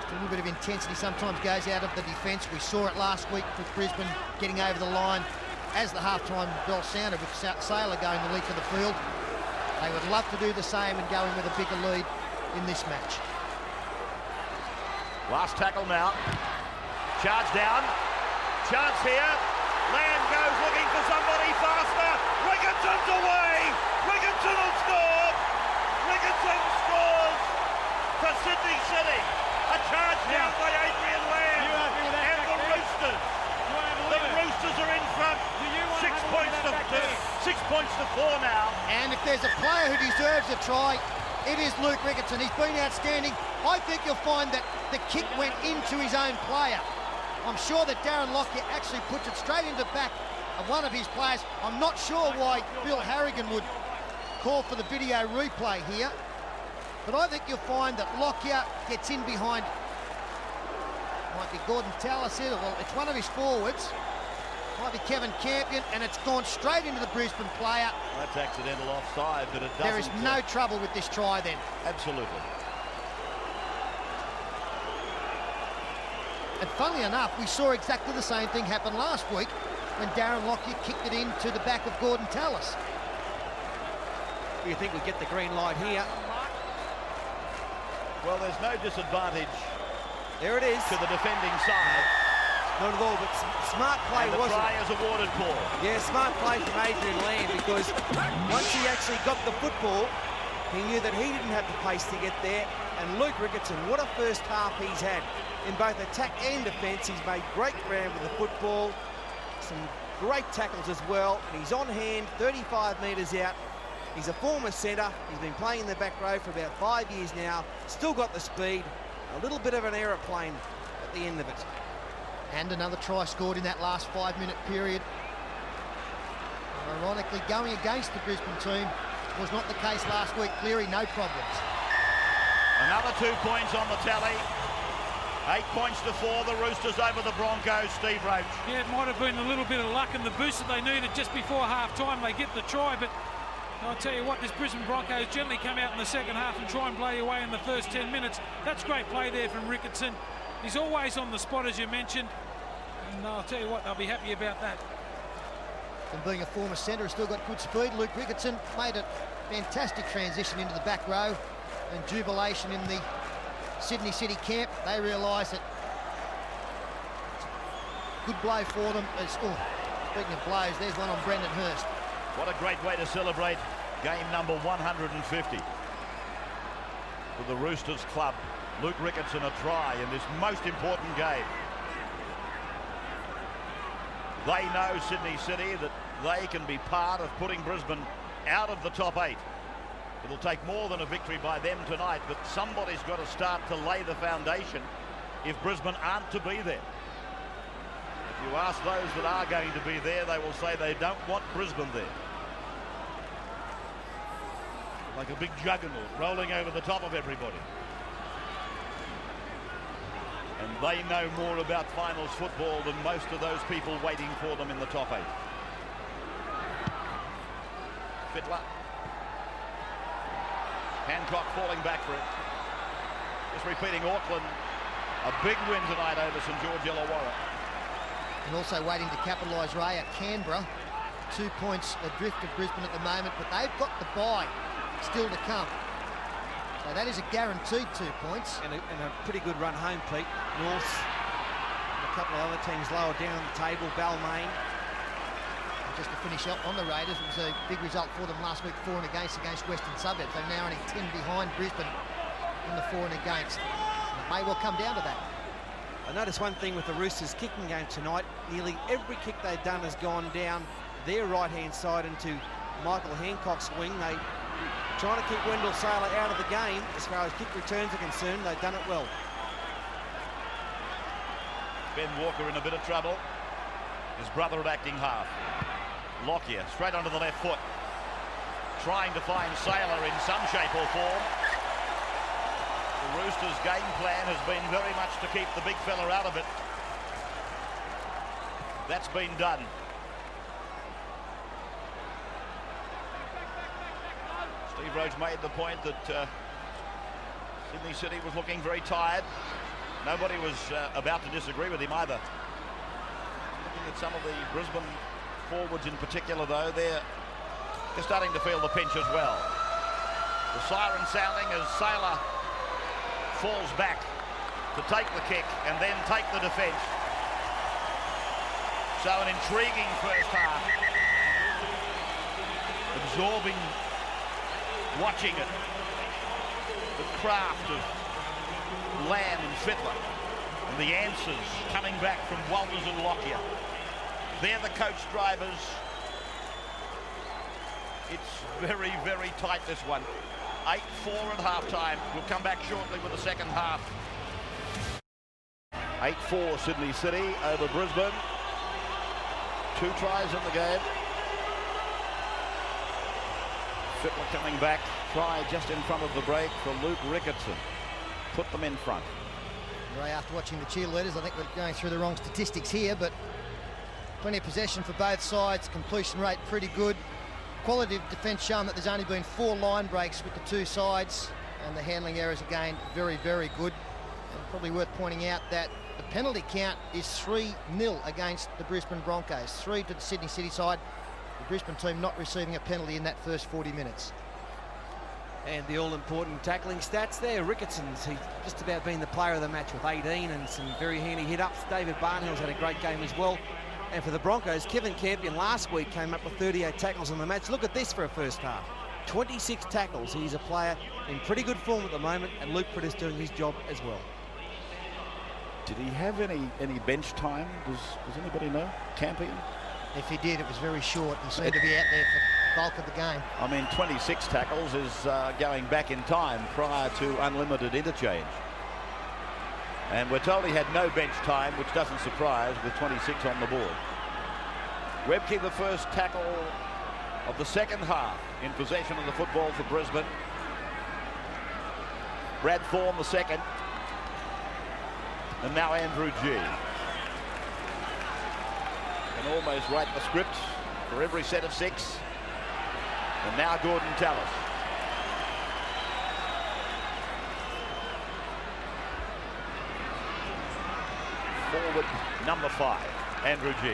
Just a little bit of intensity sometimes goes out of the defence. We saw it last week with Brisbane getting over the line as the half-time bell sounded with Saylor going the length of the field. They would love to do the same and go in with a bigger lead in this match. Last tackle now. Charge down. Chance here. Lamb goes looking for somebody faster. Ricketson's away. Ricketson will score. Ricketson scores for Sydney City. A charge down by Adrian Lamb. And the Roosters. The Roosters are in front. 6 points to 4 now. And if there's a player who deserves a try, it is Luke Ricketson. He's been outstanding. I think you'll find that the kick went into his own player. I'm sure that Darren Lockyer actually puts it straight into the back of one of his players. I'm not sure why Bill Harrigan would call for the video replay here, but I think you'll find that Lockyer gets in behind, might be Gordon Tallis here, well, it's one of his forwards, might be Kevin Campion, and it's gone straight into the Brisbane player. That's accidental offside, but it doesn't. There is no trouble with this try then. Absolutely. And funnily enough, we saw exactly the same thing happen last week when Darren Lockyer kicked it into the back of Gordon Tallis. Do you think we get the green light here? Well, there's no disadvantage. There it is. To the defending side. Not at all, but smart play was wasn't it? The try is awarded, Paul. Yeah, smart play from Adrian Lamb, because once he actually got the football, he knew that he didn't have the pace to get there. And Luke Ricketson, what a first half he's had. In both attack and defence, he's made great ground with the football. some great tackles as well. And he's on hand, 35 metres out. He's a former centre. He's been playing in the back row for about 5 years now. Still got the speed. A little bit of an aeroplane at the end of it. And another try scored in that last 5-minute period. Ironically, going against the Brisbane team was not the case last week. Cleary, no problems. Another 2 points on the tally. 8 points to 4, the Roosters over the Broncos, Steve Roach. Yeah, it might have been a little bit of luck and the boost that they needed just before half-time. They get the try, but I'll tell you what, this Brisbane Broncos generally come out in the second half and try and play away in the first 10 minutes. That's great play there from Ricketson. He's always on the spot, as you mentioned, and I'll tell you what, they'll be happy about that. And being a former centre, has still got good speed. Luke Ricketson made a fantastic transition into the back row, and jubilation in the Sydney City camp. They realise that it's a good blow for them. Speaking of blows, there's one on Brendan Hurst. What a great way to celebrate game number 150 for the Roosters club. Luke Ricketson a try in this most important game. They know, Sydney City, that they can be part of putting Brisbane out of the top 8. It'll take more than a victory by them tonight, but somebody's got to start to lay the foundation if Brisbane aren't to be there. If you ask those that are going to be there, they will say they don't want Brisbane there. Like a big juggernaut rolling over the top of everybody. And they know more about finals football than most of those people waiting for them in the top 8. Fittler. Hancock falling back for it. Just repeating Auckland. A big win tonight over St George Illawarra. And also waiting to capitalise, Ray, at Canberra. 2 points adrift of Brisbane at the moment, but they've got the bye still to come. So that is a guaranteed 2 points. And a pretty good run home, Pete. North, and a couple of other teams lower down the table, Balmain. Just to finish up on the Raiders, it was a big result for them last week, 4 and against Western Suburbs. They're now only 10 behind Brisbane in the 4 and against. And it may well come down to that. I noticed one thing with the Roosters kicking game tonight. Nearly every kick they've done has gone down their right-hand side into Michael Hancock's wing. They trying to keep Wendell Saylor out of the game. As far as kick returns are concerned, they've done it well. Ben Walker in a bit of trouble. His brother at acting half. Lockyer straight onto the left foot. Trying to find Saylor in some shape or form. The Roosters' game plan has been very much to keep the big fella out of it. That's been done. Steve Roach made the point that Sydney City was looking very tired. Nobody was about to disagree with him either. Looking at some of the Brisbane forwards in particular, though, they're starting to feel the pinch as well. The siren sounding as Saylor falls back to take the kick and then take the defence. So an intriguing first half. Absorbing, watching it. The craft of Lamb and Fittler. And the answers coming back from Walters and Lockyer. They're the coach drivers. It's very, very tight, this one. 8-4 at half-time. We'll come back shortly with the second half. 8-4 Sydney City over Brisbane. 2 tries in the game. Fittler coming back. Try just in front of the break for Luke Ricketson. Put them in front. Ray, after watching the cheerleaders, I think we're going through the wrong statistics here, but plenty of possession for both sides. Completion rate pretty good. Quality of defence shown that there's only been 4 line breaks with the 2 sides, and the handling errors again very, very good. And probably worth pointing out that the penalty count is 3-0 against the Brisbane Broncos. 3 to the Sydney City side. The Brisbane team not receiving a penalty in that first 40 minutes. And the all-important tackling stats there. Ricketson's he's just about been the player of the match with 18 and some very handy hit-ups. David Barnhill's had a great game as well. And for the Broncos, Kevin Campion last week came up with 38 tackles in the match. Look at this for a first half. 26 tackles. He's a player in pretty good form at the moment, and Luke Priddis doing his job as well. Did he have any bench time? Does anybody know? Campion? If he did, it was very short. He seemed to be out there for the bulk of the game. I mean, 26 tackles is going back in time prior to unlimited interchange. And we're told he had no bench time, which doesn't surprise with 26 on the board. Webke, the first tackle of the second half in possession of the football for Brisbane. Brad Thorne, the second. And now Andrew G. Can almost write the script for every set of 6. And now Gordon Tallis. Forward number 5, Andrew G.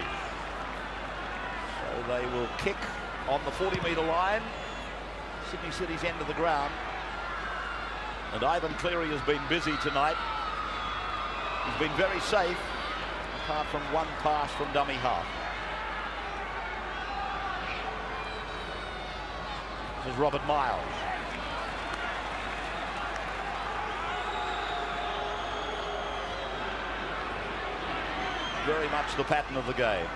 So they will kick on the 40-metre line, Sydney City's end of the ground. And Ivan Cleary has been busy tonight. He's been very safe, apart from one pass from dummy half. This is Robert Miles. Very much the pattern of the game.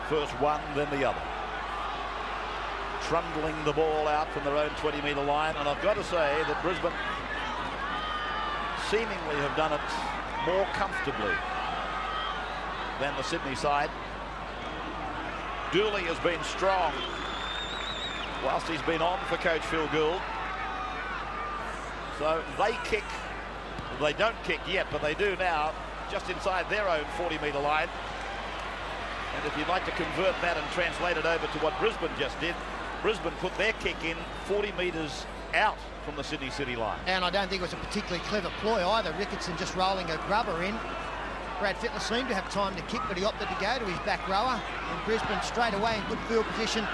First one, then the other. Trundling the ball out from their own 20-metre line. And I've got to say that Brisbane seemingly have done it more comfortably than the Sydney side. Dooley has been strong whilst he's been on for coach Phil Gould. So they kick. They don't kick yet, but they do now, just inside their own 40-metre line. And if you'd like to convert that and translate it over to what Brisbane just did, Brisbane put their kick in 40 metres out from the Sydney City line. And I don't think it was a particularly clever ploy either. Ricketson just rolling a grubber in. Brad Fittler seemed to have time to kick, but he opted to go to his back rower. And Brisbane straight away in good field position.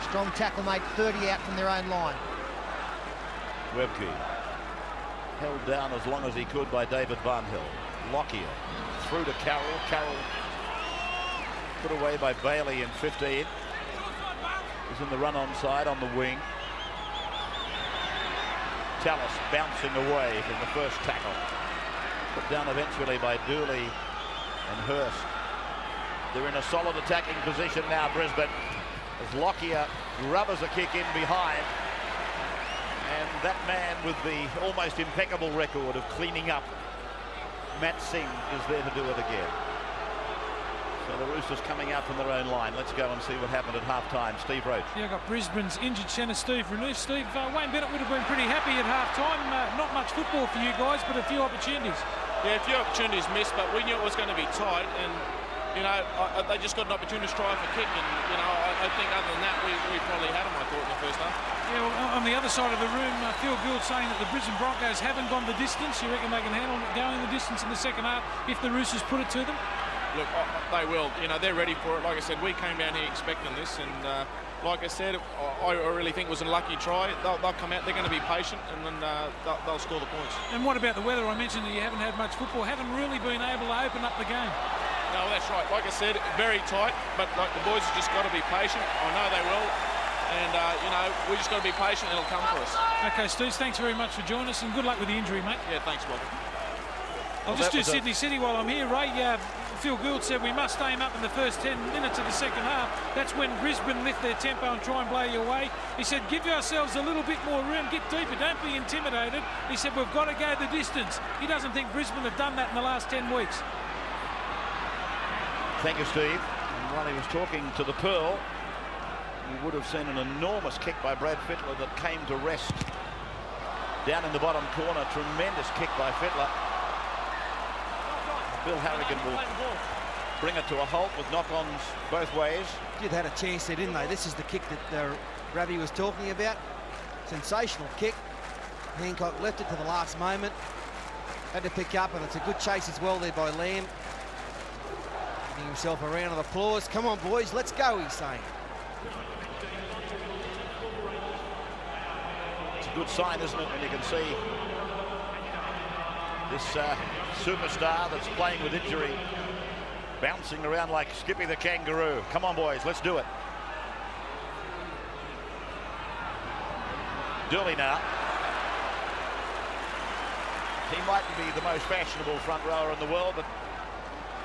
Strong tackle made 30 out from their own line. Webke held down as long as he could by David Barnhill. Lockyer through to Carroll. Carroll put away by Bailey in 15. He's in the run-on side on the wing. Tallis bouncing away from the first tackle. Put down eventually by Dooley and Hurst. They're in a solid attacking position now, Brisbane, as Lockyer rubbers a kick in behind. And that man with the almost impeccable record of cleaning up, Matt Singh, is there to do it again. So the Roosters coming out from their own line. Let's go and see what happened at half-time. Steve Roach. Yeah, got Brisbane's injured centre Steve Renouf. Steve, Wayne Bennett would have been pretty happy at half-time. Not much football for you guys, but a few opportunities. Yeah, a few opportunities missed, but we knew it was going to be tight. And, you know, they just got an opportunity to try off a kick. And, you know, I think other than that, we probably had them, I thought, in the first half. Yeah, well, on the other side of the room, Phil Gould saying that the Brisbane Broncos haven't gone the distance. You reckon they can handle going the distance in the second half if the Roosters put it to them? Look, they will. You know, they're ready for it. Like I said, we came down here expecting this, and like I said, I really think it was a lucky try. They'll come out. They're going to be patient, and then they'll score the points. And what about the weather? I mentioned that you haven't had much football. Haven't really been able to open up the game. No, that's right. Like I said, very tight. But like the boys have just got to be patient. I know they will. And, you know, we just got to be patient and it'll come for us. OK, Steve, thanks very much for joining us, and good luck with the injury, mate. Yeah, thanks, Walter. I'll just do Sydney City while I'm here, Ray. Phil Gould said we must aim up in the first 10 minutes of the second half. That's when Brisbane lift their tempo and try and blow you away. He said, give yourselves a little bit more room, get deeper, don't be intimidated. He said, we've got to go the distance. He doesn't think Brisbane have done that in the last 10 weeks. Thank you, Steve. And while he was talking to the Pearl, you would have seen an enormous kick by Brad Fittler that came to rest down in the bottom corner. Tremendous kick by Fittler. Bill Harrigan will bring it to a halt with knock-ons both ways. Did had a chance there, didn't they? This is the kick that Ravi was talking about. Sensational kick. Hancock left it to the last moment. Had to pick up, and it's a good chase as well there by Lamb. Giving himself a round of applause. Come on, boys, let's go, he's saying. It's a good sign, isn't it, when you can see this superstar that's playing with injury bouncing around like Skippy the Kangaroo. Come on, boys, let's do it. Dooley now. He mightn't be the most fashionable front rower in the world, but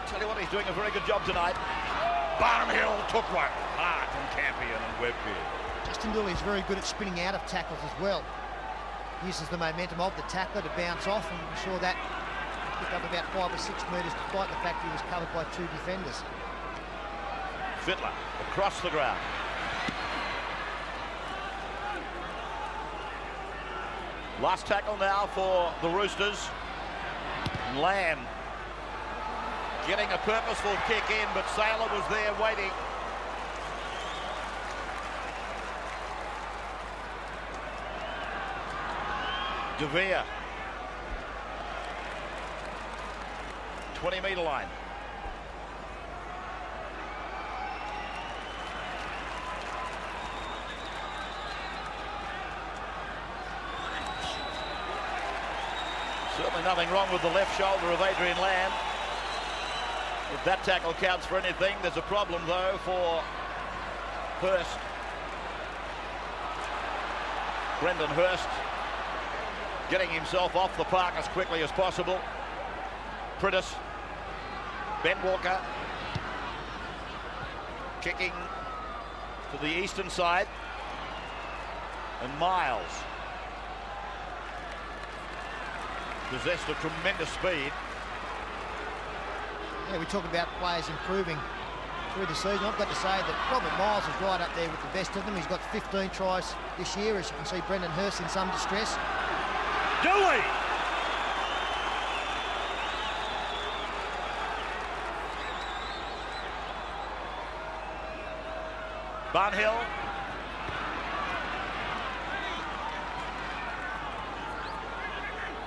tell you what, he's doing a very good job tonight. Barnhill took one hard from Campion and Webfield. Justin Dooley is very good at spinning out of tackles as well. Uses the momentum of the tackler to bounce off, and we saw that picked up about 5 or 6 metres despite the fact he was covered by 2 defenders. Fittler across the ground. Last tackle now for the Roosters. Lamb getting a purposeful kick in, but Saylor was there waiting. De Vere. 20-metre line. Certainly nothing wrong with the left shoulder of Adrian Lamb. If that tackle counts for anything, there's a problem though for Hurst. Brendan Hurst getting himself off the park as quickly as possible. Priddis, Ben Walker kicking to the eastern side, and Miles possessed of tremendous speed. Yeah, we talk about players improving through the season. I've got to say that Robert Miles is right up there with the best of them. He's got 15 tries this year. As you can see, Brendan Hurst in some distress. Dooley! Barnhill.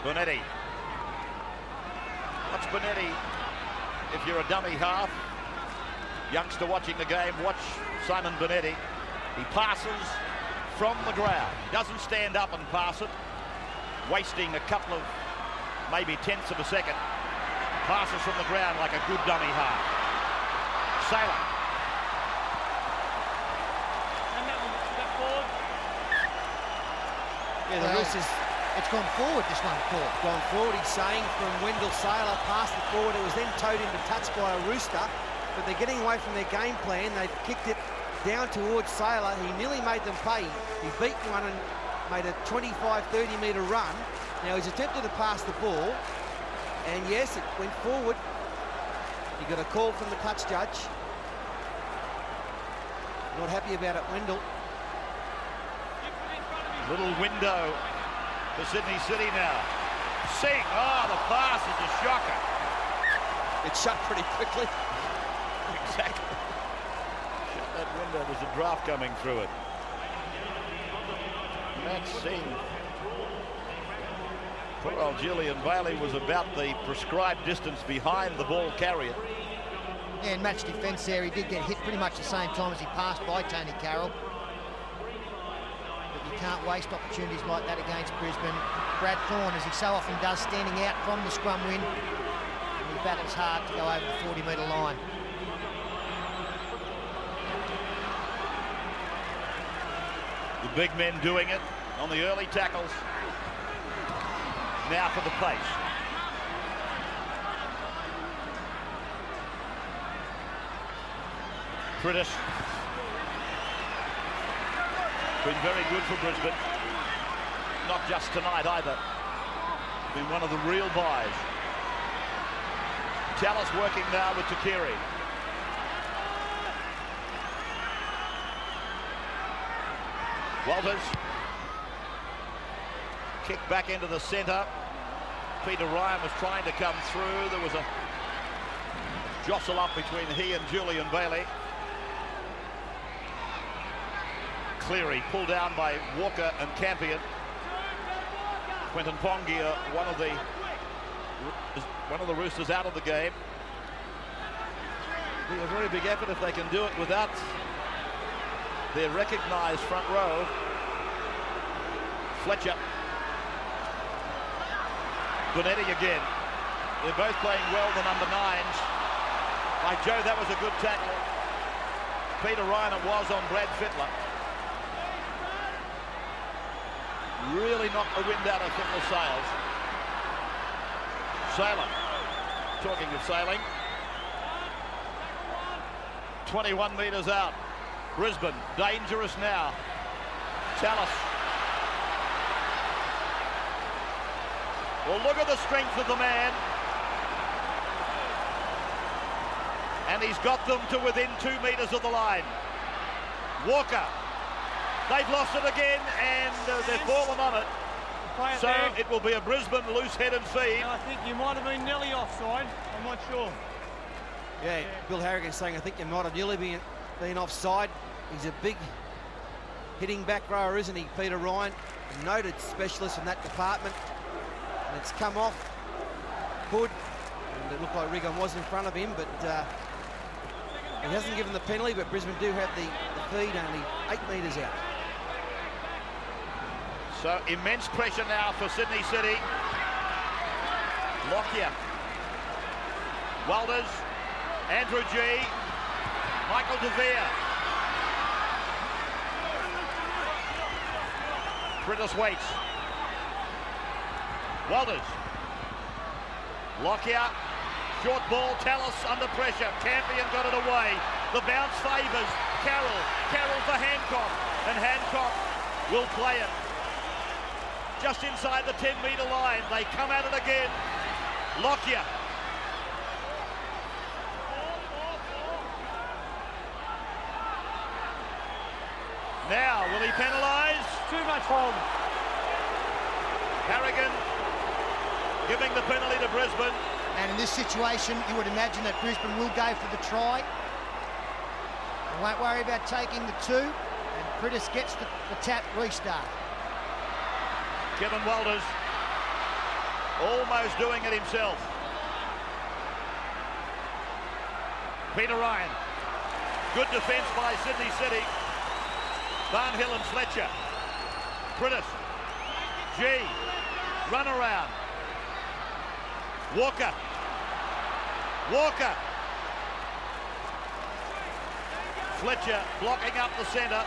Bonetti. Watch Bonetti. If you're a dummy half, youngster watching the game, watch Simon Bonetti. He passes from the ground. He doesn't stand up and pass it, wasting a couple of maybe tenths of a second. Passes from the ground like a good dummy half. Saylor. Yeah, the Roosters. It's gone forward, this one, Paul. Gone forward, he's saying, from Wendell Saylor, passed it forward. It was then towed into touch by a Rooster, but they're getting away from their game plan. They've kicked it down towards Saylor. He nearly made them pay. He beat one and made a 25, 30-metre run. Now, he's attempted to pass the ball, and yes, it went forward. He got a call from the touch judge. Not happy about it, Wendell. Little window for Sydney City now. Singh, oh, the pass is a shocker. It shut pretty quickly. Exactly. Shut that window, there's a draft coming through it. Matt Singh. Poor old Julian Bailey was about the prescribed distance behind the ball carrier. Yeah, in match defence there, he did get hit pretty much the same time as he passed by Tony Carroll. But you can't waste opportunities like that against Brisbane. Brad Thorne, as he so often does, standing out from the scrum win. He battles hard to go over the 40-metre line. The big men doing it on the early tackles. Now for the pace. Priddis. Been very good for Brisbane. Not just tonight either. Been one of the real buys. Tallis working now with Takiri. Walters. Kick back into the centre. Peter Ryan was trying to come through. There was a jostle up between he and Julian Bailey. Cleary pulled down by Walker and Campion. Quentin Pongia, one of the Roosters out of the game. Be a very big effort if they can do it without their recognised front row. Fletcher. Bonetti again. They're both playing well, the number 9s. By Joe, that was a good tackle. Peter Ryan it was on Brad Fittler. Really knocked the wind out of Fittler's sails. Salem. Talking of sailing. 21 metres out. Brisbane, dangerous now. Tallis. Well, look at the strength of the man. And he's got them to within 2 metres of the line. Walker. They've lost it again, and they've fallen on it. So it will be a Brisbane loose-headed feed. I think you might have been nearly offside. I'm not sure. Yeah, Bill Harrigan saying I think you might have nearly been offside. He's a big hitting back rower, isn't he, Peter Ryan? A noted specialist in that department. And it's come off Hood. And it looked like Rigon was in front of him, but he hasn't given the penalty, but Brisbane do have the feed only 8 metres out. So immense pressure now for Sydney City. Lockyer. Walters. Andrew G. Michael DeVere. Prentice waits. Walters. Lockyer. Short ball. Tallis under pressure. Campion got it away. The bounce favours Carroll. Carroll for Hancock. And Hancock will play it. Just inside the 10-metre line. They come at it again. Lockyer. Now, will he penalise? Too much hold. Harrigan giving the penalty to Brisbane. And in this situation, you would imagine that Brisbane will go for the try. They won't worry about taking the 2. And Prentice gets the tap restart. Kevin Walters almost doing it himself. Peter Ryan. Good defence by Sydney City. Barnhill and Fletcher. Prentice. G. Run around. Walker. Walker. Fletcher blocking up the centre.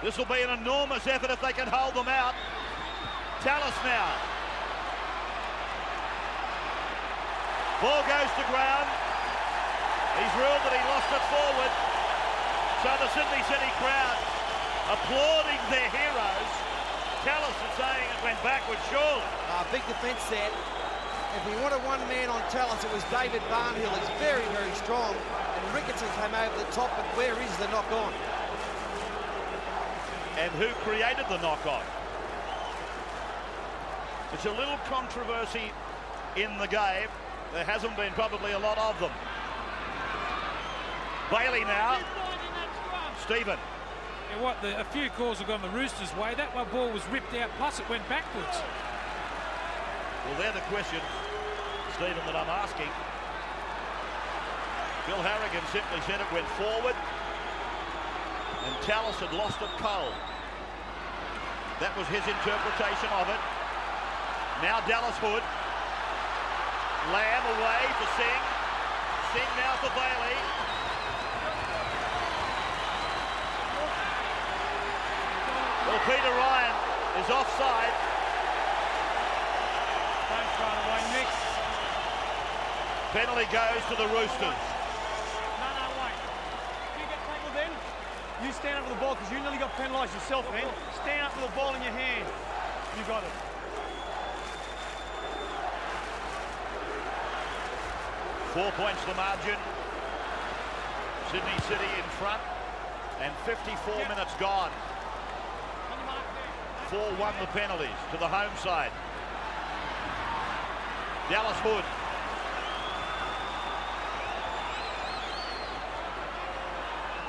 This will be an enormous effort if they can hold them out. Tallis now. Ball goes to ground. He's ruled that he lost it forward. So the Sydney City crowd applauding their heroes. Tallis is saying it went backwards, surely. Big defence there. If we wanted one man on Tallis, it was David Barnhill. He's very, very strong. And Ricketson came over the top, but where is the knock on? And who created the knock-on? It's a little controversy in the game. There hasn't been probably a lot of them. Bailey now. Stephen. Yeah, what? A few calls have gone the Roosters' way. That one ball was ripped out, plus it went backwards. Well, they're the question, Stephen, that I'm asking. Bill Harrigan simply said it went forward. And Tallis had lost it cold. That was his interpretation of it. Now Dallas Hood. Lamb away for Singh. Singh now for Bailey. Well, Peter Ryan is offside. Don't throw it away, Nick. Penalty goes to the Roosters. No, wait. If you get tackled then, you stand up for the ball because you nearly got penalised yourself, man. Stand up with the ball in your hand. You got it. Four points the margin. Sydney City in front. And 54 minutes gone. 4-1 the penalties to the home side. Dallas Hood.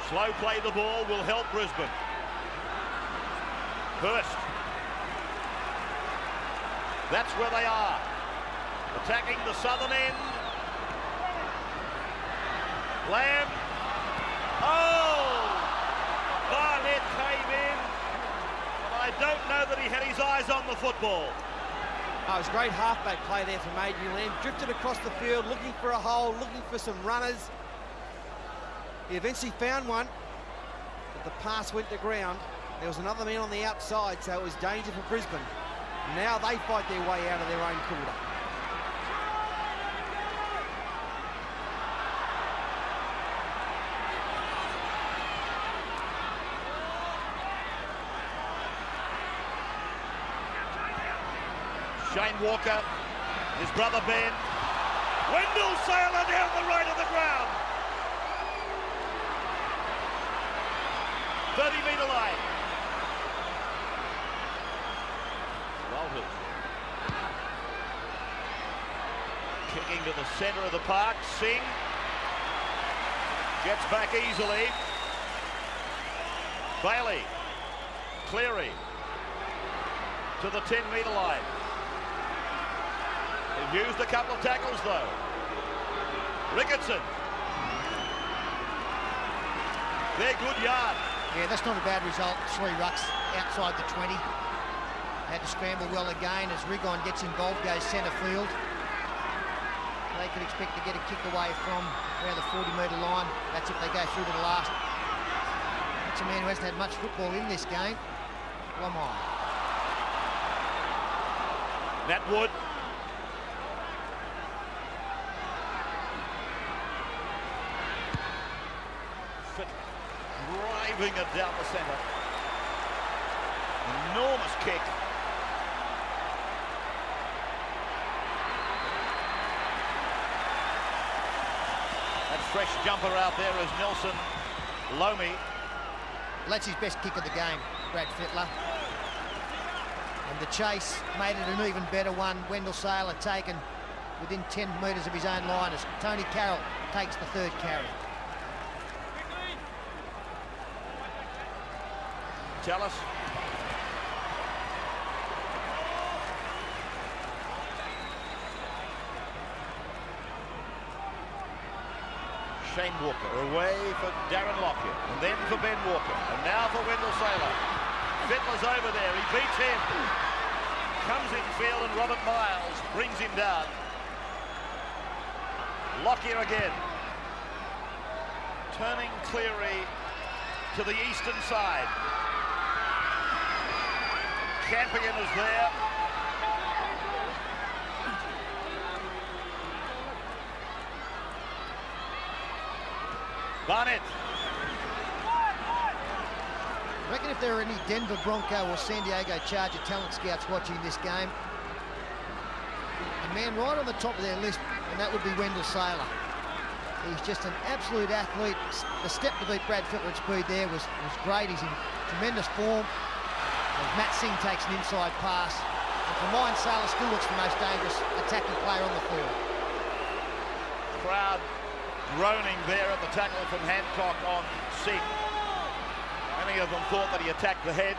Slow play the ball will help Brisbane. Hurst. That's where they are. Attacking the southern end. Lamb. Oh! Barnett came in. And I don't know that he had his eyes on the football. Oh, it was a great halfback play there from Adrian Lamb. Drifted across the field, looking for a hole, looking for some runners. He eventually found one, but the pass went to ground. There was another man on the outside, so it was danger for Brisbane. Now they fight their way out of their own quarter. Shane Walker, his brother Ben. Wendell Sailor down the right of the ground. 30-metre line. Walters. Kicking to the centre of the park. Singh gets back easily. Bailey. Cleary to the 10-metre line. They've used a couple of tackles though. Ricketson. They're good yard. Yeah, that's not a bad result. 3 rucks outside the 20. Had to scramble well again as Rigon gets involved, goes centre field. They could expect to get a kick away from around the 40-metre line. That's if they go through to the last. That's a man who hasn't had much football in this game. Lamar. Nat Wood. Driving it down the centre. Enormous kick. That fresh jumper out there is Nelson Lomi. Well, that's his best kick of the game, Brad Fittler. And the chase made it an even better one. Wendell Sailor taken within 10 metres of his own line as Tony Carroll takes the 3rd carry. Tallis. Shane Walker away for Darren Lockyer, and then for Ben Walker, and now for Wendell Sailor. Fittler's over there, he beats him. Comes in field and Robert Miles brings him down. Lockyer again. Turning Cleary to the eastern side. Campion is there. Barnett. I reckon if there are any Denver Bronco or San Diego Charger talent scouts watching this game, the man right on the top of their list, and that would be Wendell Sailor. He's just an absolute athlete. The step to beat Brad Fittler at speed there was great. He's in tremendous form. As Matt Singh takes an inside pass. And for mine, Sailor still looks the most dangerous attacking player on the field. Crowd groaning there at the tackle from Hancock on Singh. Many of them thought that he attacked the head.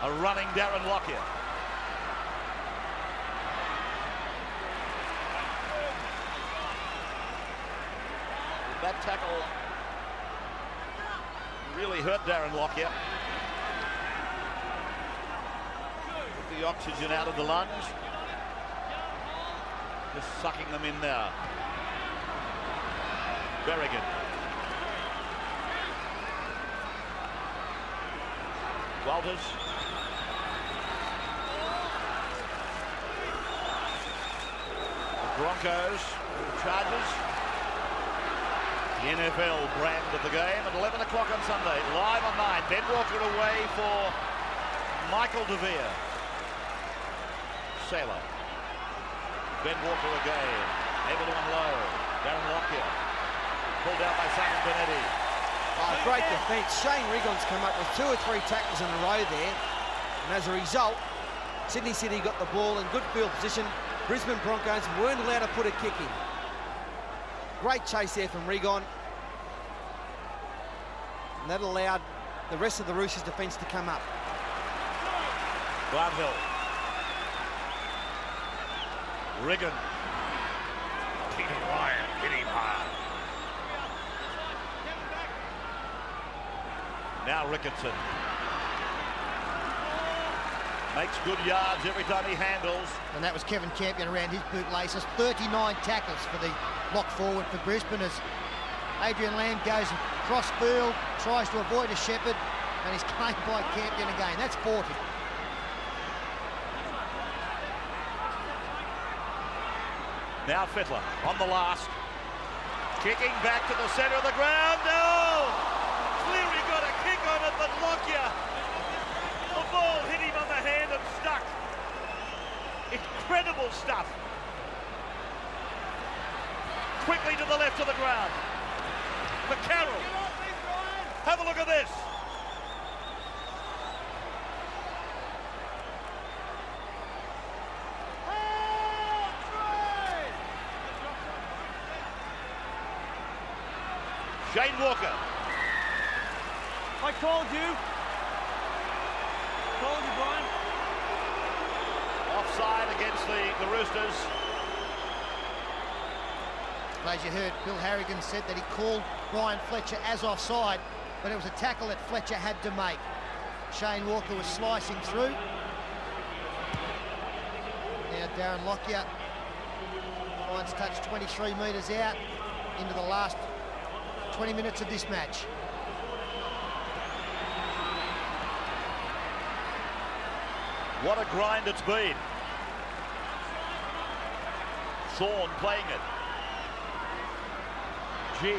A running Darren Lockyer. That tackle really hurt Darren Lockyer. Took the oxygen out of the lungs. Just sucking them in now. Berrigan. Walters. The Broncos, the Chargers. The NFL brand of the game at 11 o'clock on Sunday, live on 9. Ben Walker away for Michael DeVere. Sailor. Ben Walker again, able to unload. Darren Lockyer, pulled out by Simon Benetti. Oh, great defence. Shane Rigon's come up with 2 or 3 tackles in a row there. And as a result, Sydney City got the ball in good field position. Brisbane Broncos weren't allowed to put a kick in. Great chase there from Rigon. And that allowed the rest of the Roosters defence to come up. Glanville. Rigon. Peter Ryan hit him hard. Now Ricketson. Makes good yards every time he handles. And that was Kevin Campion around his bootlaces. 39 tackles for the lock forward for Brisbane as Adrian Lamb goes cross field, tries to avoid a Shepherd, and he's claimed by Campion again. That's 40. Now Fittler on the last. Kicking back to the centre of the ground. No! Cleary got a kick on it, but Lockyer, the ball hit him on the hand and stuck. Incredible stuff. Quickly to the left of the ground. For Carroll. Have a look at this. Shane Walker. I called you. Called you, Brian. Offside against the Roosters. As you heard, Bill Harrigan said that he called Ryan Fletcher as offside, but it was a tackle that Fletcher had to make. Shane Walker was slicing through. Now Darren Lockyer finds touch 23 metres out into the last 20 minutes of this match. What a grind it's been. Thorne playing it. G.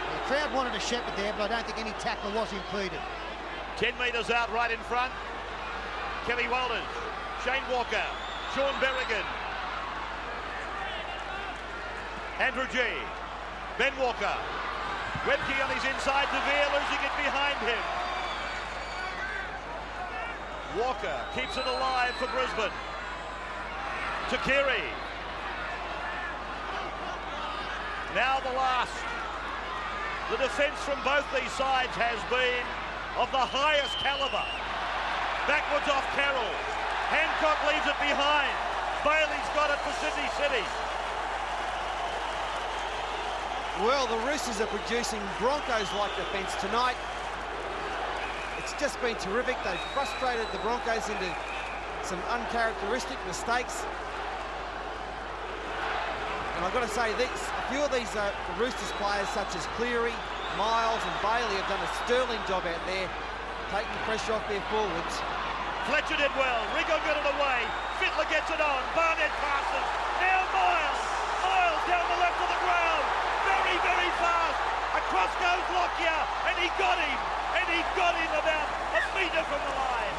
The crowd wanted a Shepherd there, but I don't think any tackle was impeded. 10 metres out right in front. Kelly Walters, Shane Walker, Sean Berrigan, Andrew G, Ben Walker, Webke on his inside, De Vere losing it behind him. Walker keeps it alive for Brisbane. Takiri. Now the last. The defence from both these sides has been of the highest calibre. Backwards off Carroll. Hancock leaves it behind. Bailey's got it for Sydney City. Well, the Roosters are producing Broncos-like defence tonight. It's just been terrific. They've frustrated the Broncos into some uncharacteristic mistakes. And I've got to say, a few of these the Roosters players, such as Cleary, Miles and Bailey, have done a sterling job out there, taking pressure off their forwards. Fletcher did well. Rigo got it away. Fittler gets it on. Barnett passes. Now Miles. Miles down the left of the ground. Very, very fast. Across goes Lockyer. And he got him. And he got him about a metre from the line.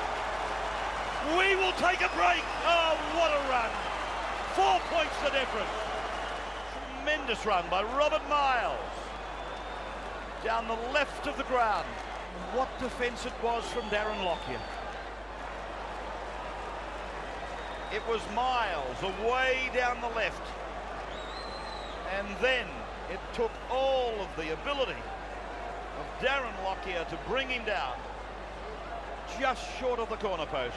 We will take a break. Oh, what a run. 4 points the difference. Tremendous run by Robert Miles. Down the left of the ground. What defence it was from Darren Lockyer. It was Miles away down the left. And then it took all of the ability of Darren Lockyer to bring him down just short of the corner post.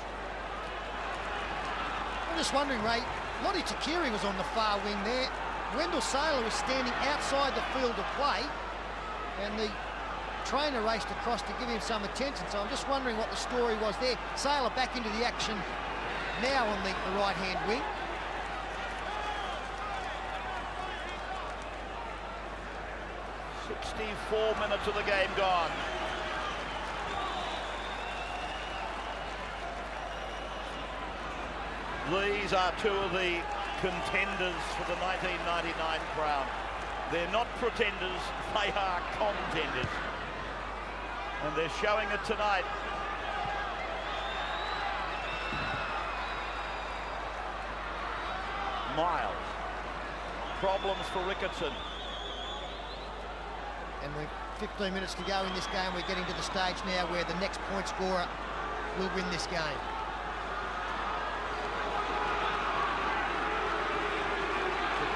I'm just wondering, Ray, Lottie Takiri was on the far wing there. Wendell Saylor was standing outside the field of play, and the trainer raced across to give him some attention. So I'm just wondering what the story was there. Saylor back into the action now on the right-hand wing. .64 minutes of the game gone. These are two of the contenders for the 1999 crown. They're not pretenders, they are contenders. And they're showing it tonight. Miles. Problems for Ricketson. And with 15 minutes to go in this game, we're getting to the stage now where the next point scorer will win this game.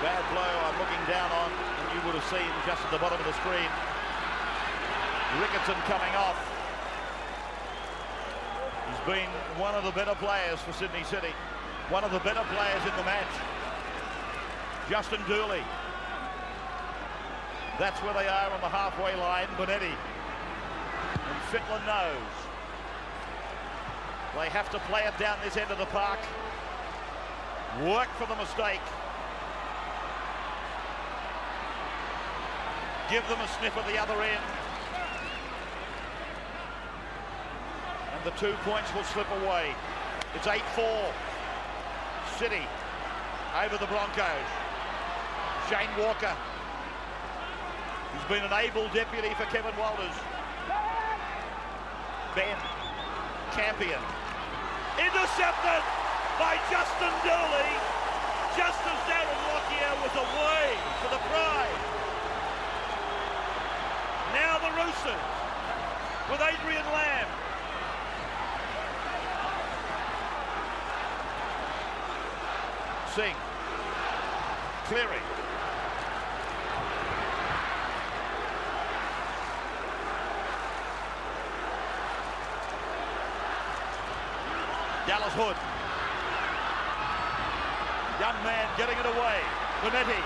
Bad blow I'm looking down on, and you would have seen just at the bottom of the screen. Ricketson coming off. He's been one of the better players for Sydney City. One of the better players in the match. Justin Dooley. That's where they are on the halfway line. Bonetti. And Fittler knows. They have to play it down this end of the park. Work for the mistake. give them a sniff at the other end. And the 2 points will slip away. It's 8-4. City over the Broncos. Shane Walker. He's been an able deputy for Kevin Walters. Ben Campion. Intercepted by Justin Dooley, just as Darren Lockyer was away for the prize. Now the Roosters with Adrian Lamb. Singh. Cleary. Dallas Hood. Young man getting it away. Bonetti.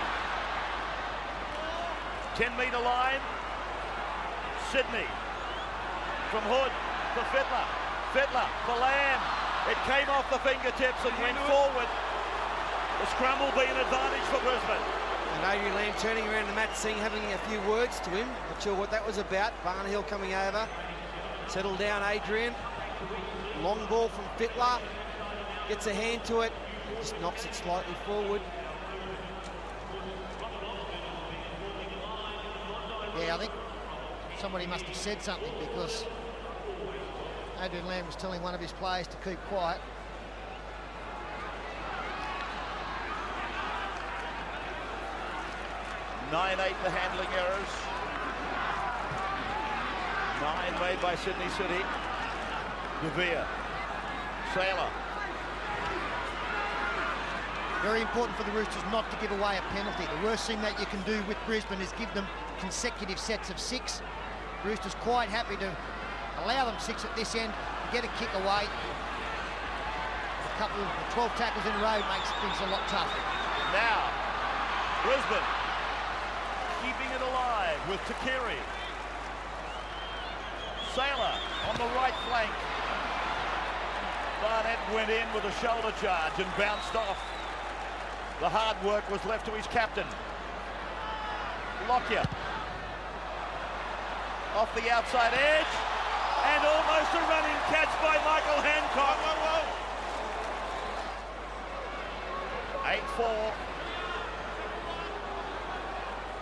10-metre line. Sydney. From Hood for Fittler. Fittler for Lamb. It came off the fingertips and went forward. The scrum will be an advantage for Brisbane. And Adrian Lamb turning around to Matt Singh, having a few words to him. Not sure what that was about. Barnhill coming over. Settle down, Adrian. Long ball from Fittler. Gets a hand to it. Just knocks it slightly forward. Yeah, I think somebody must have said something, because Adrian Lamb was telling one of his players to keep quiet. Nine, 8 the handling errors. 9 made by Sydney City. De Vere. Sailor. Very important for the Roosters not to give away a penalty. The worst thing that you can do with Brisbane is give them consecutive sets of 6. Roosters quite happy to allow them 6 at this end, get a kick away. A couple of 12 tackles in a row makes things a lot tougher. Now, Brisbane keeping it alive with Takiri. Sailor on the right flank. Barnett went in with a shoulder charge and bounced off. The hard work was left to his captain. Lockyer. Off the outside edge. And almost a running catch by Michael Hancock. 8-4.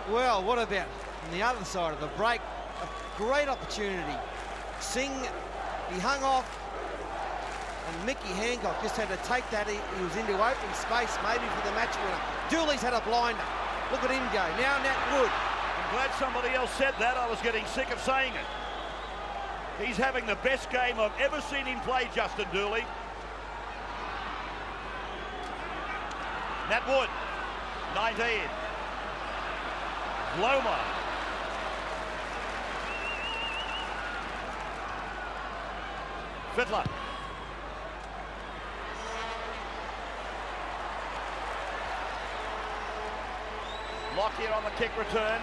Well, what about on the other side of the break? A great opportunity. Singh, he hung off, and Mickey Hancock just had to take that. He was into open space, maybe for the match winner. Dooley's had a blinder. Look at him go. Now Nat Wood. I'm glad somebody else said that. I was getting sick of saying it. He's having the best game I've ever seen him play, Justin Dooley. Nat Wood, 19. Loma. Fittler. Lockyer on the kick return.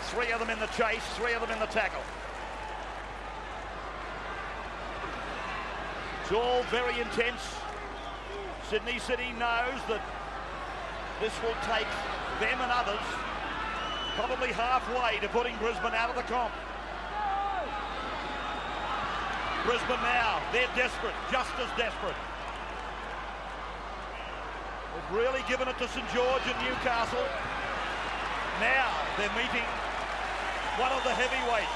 3 of them in the chase, 3 of them in the tackle. It's all very intense. Sydney City knows that this will take them and others probably halfway to putting Brisbane out of the comp. Brisbane now, they're desperate, just as desperate. They've really given it to St George and Newcastle. Now they're meeting one of the heavyweights.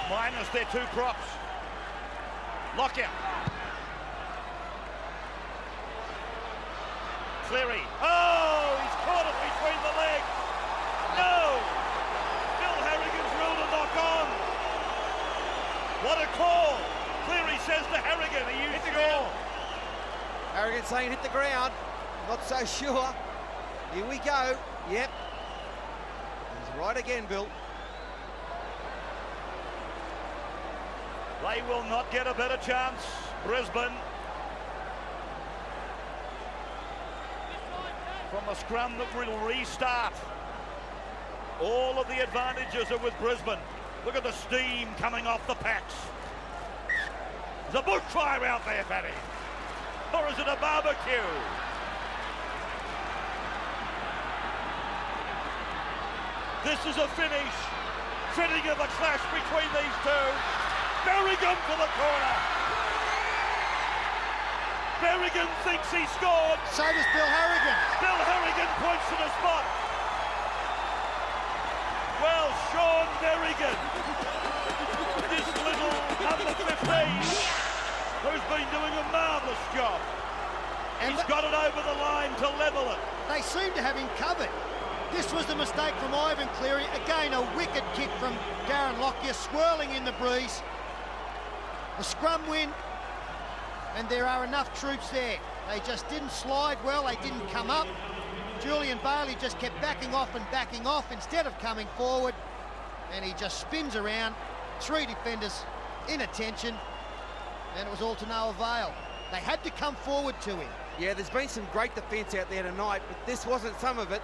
Minus their 2 props. Lockyer. Cleary. Oh, he's caught it between the legs. No! Bill Harrigan's ruled a knock on. What a call. Cleary says to Harrigan, are you sure? Harrigan saying hit the ground. Not so sure. Here we go. Yep. He's right again, Bill. They will not get a better chance, Brisbane. From a scrum that will restart. All of the advantages are with Brisbane. Look at the steam coming off the packs. There's a bushfire out there, Paddy. Or is it a barbecue? This is a finish. Fitting of a clash between these two. Berrigan for the corner. Berrigan thinks he scored. So does Bill Harrigan. Bill Harrigan points to the spot. Well, Sean Berrigan, this little number 15, who's been doing a marvellous job. And he's got it over the line to level it. They seem to have him covered. This was the mistake from Ivan Cleary. Again, a wicked kick from Darren Lockyer, swirling in the breeze. The scrum win, and there are enough troops there. They just didn't slide well, they didn't come up. Julian Bailey just kept backing off instead of coming forward, and he just spins around. 3 defenders in attention, and it was all to no avail. They had to come forward to him. Yeah, there's been some great defence out there tonight, but this wasn't some of it.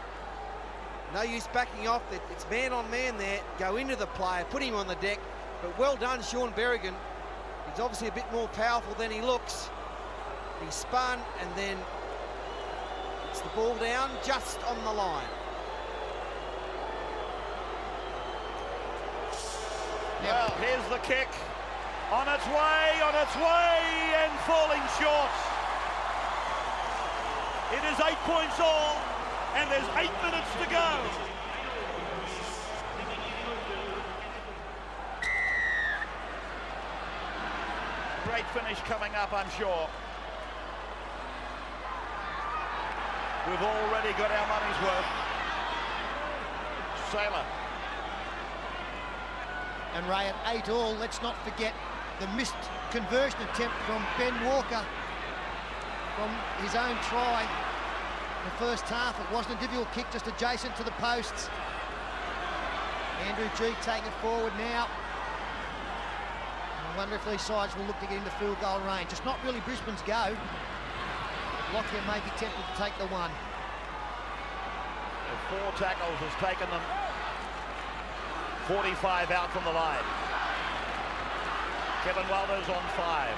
No use backing off. It's man on man there. Go into the player, put him on the deck. But well done, Sean Berrigan. He's obviously a bit more powerful than he looks. He spun and then it's the ball down just on the line. Well, here's the kick. On its way, and falling short. It is 8 points all, and there's 8 minutes to go. Great finish coming up, I'm sure. We've already got our money's worth. Sailor. And Ray, at 8 all, let's not forget the missed conversion attempt from Ben Walker from his own try in the first half. It wasn't a difficult kick, just adjacent to the posts. Andrew G taking it forward now. I wonder if these sides will look to get into field goal range. It's not really Brisbane's go. Lockyer may be tempted to take the one. The 4 tackles has taken them 45 out from the line. Kevin Waldo's on 5.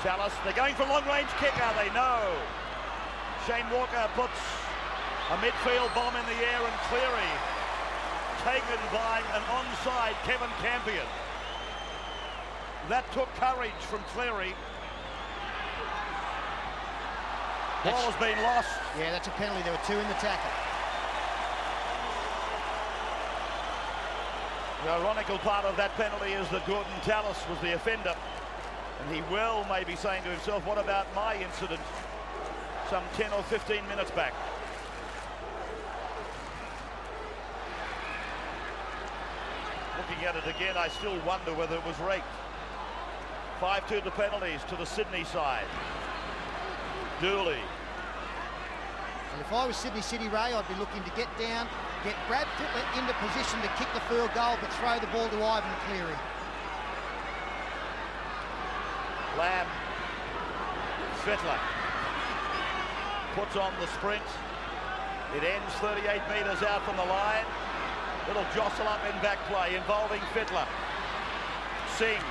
Chalice, they're going for a long-range kick, are they? No. Shane Walker puts a midfield bomb in the air, and Cleary taken by an onside Kevin Campion. That took courage from Cleary. Ball has been lost. Yeah, that's a penalty. There were 2 in the tackle. The ironical part of that penalty is that Gordon Tallis was the offender, and he will maybe saying to himself, what about my incident some 10 or 15 minutes back? Looking at it again, I still wonder whether it was raked. 5-2 the penalties to the Sydney side. Dooley. And if I was Sydney City, Ray, I'd be looking to get down, get Brad Fittler into position to kick the field goal, but throw the ball to Ivan Cleary. Lamb. Fittler puts on the sprint. It ends 38 metres out from the line. Little jostle up in back play involving Fittler. Singh.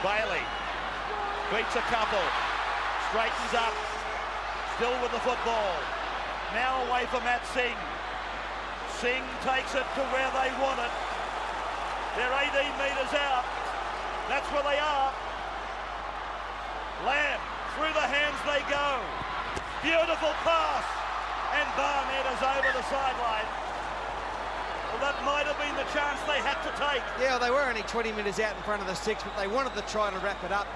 Bailey beats a couple. Straightens up. Still with the football. Now away from Matt Singh. Singh takes it to where they want it. They're 18 metres out. That's where they are. Lamb, through the hands they go. Beautiful pass. And Barnett is over the sideline. Well, that might have been the chance they had to take. Yeah, they were only 20 metres out in front of the 6, but they wanted to try to wrap it up.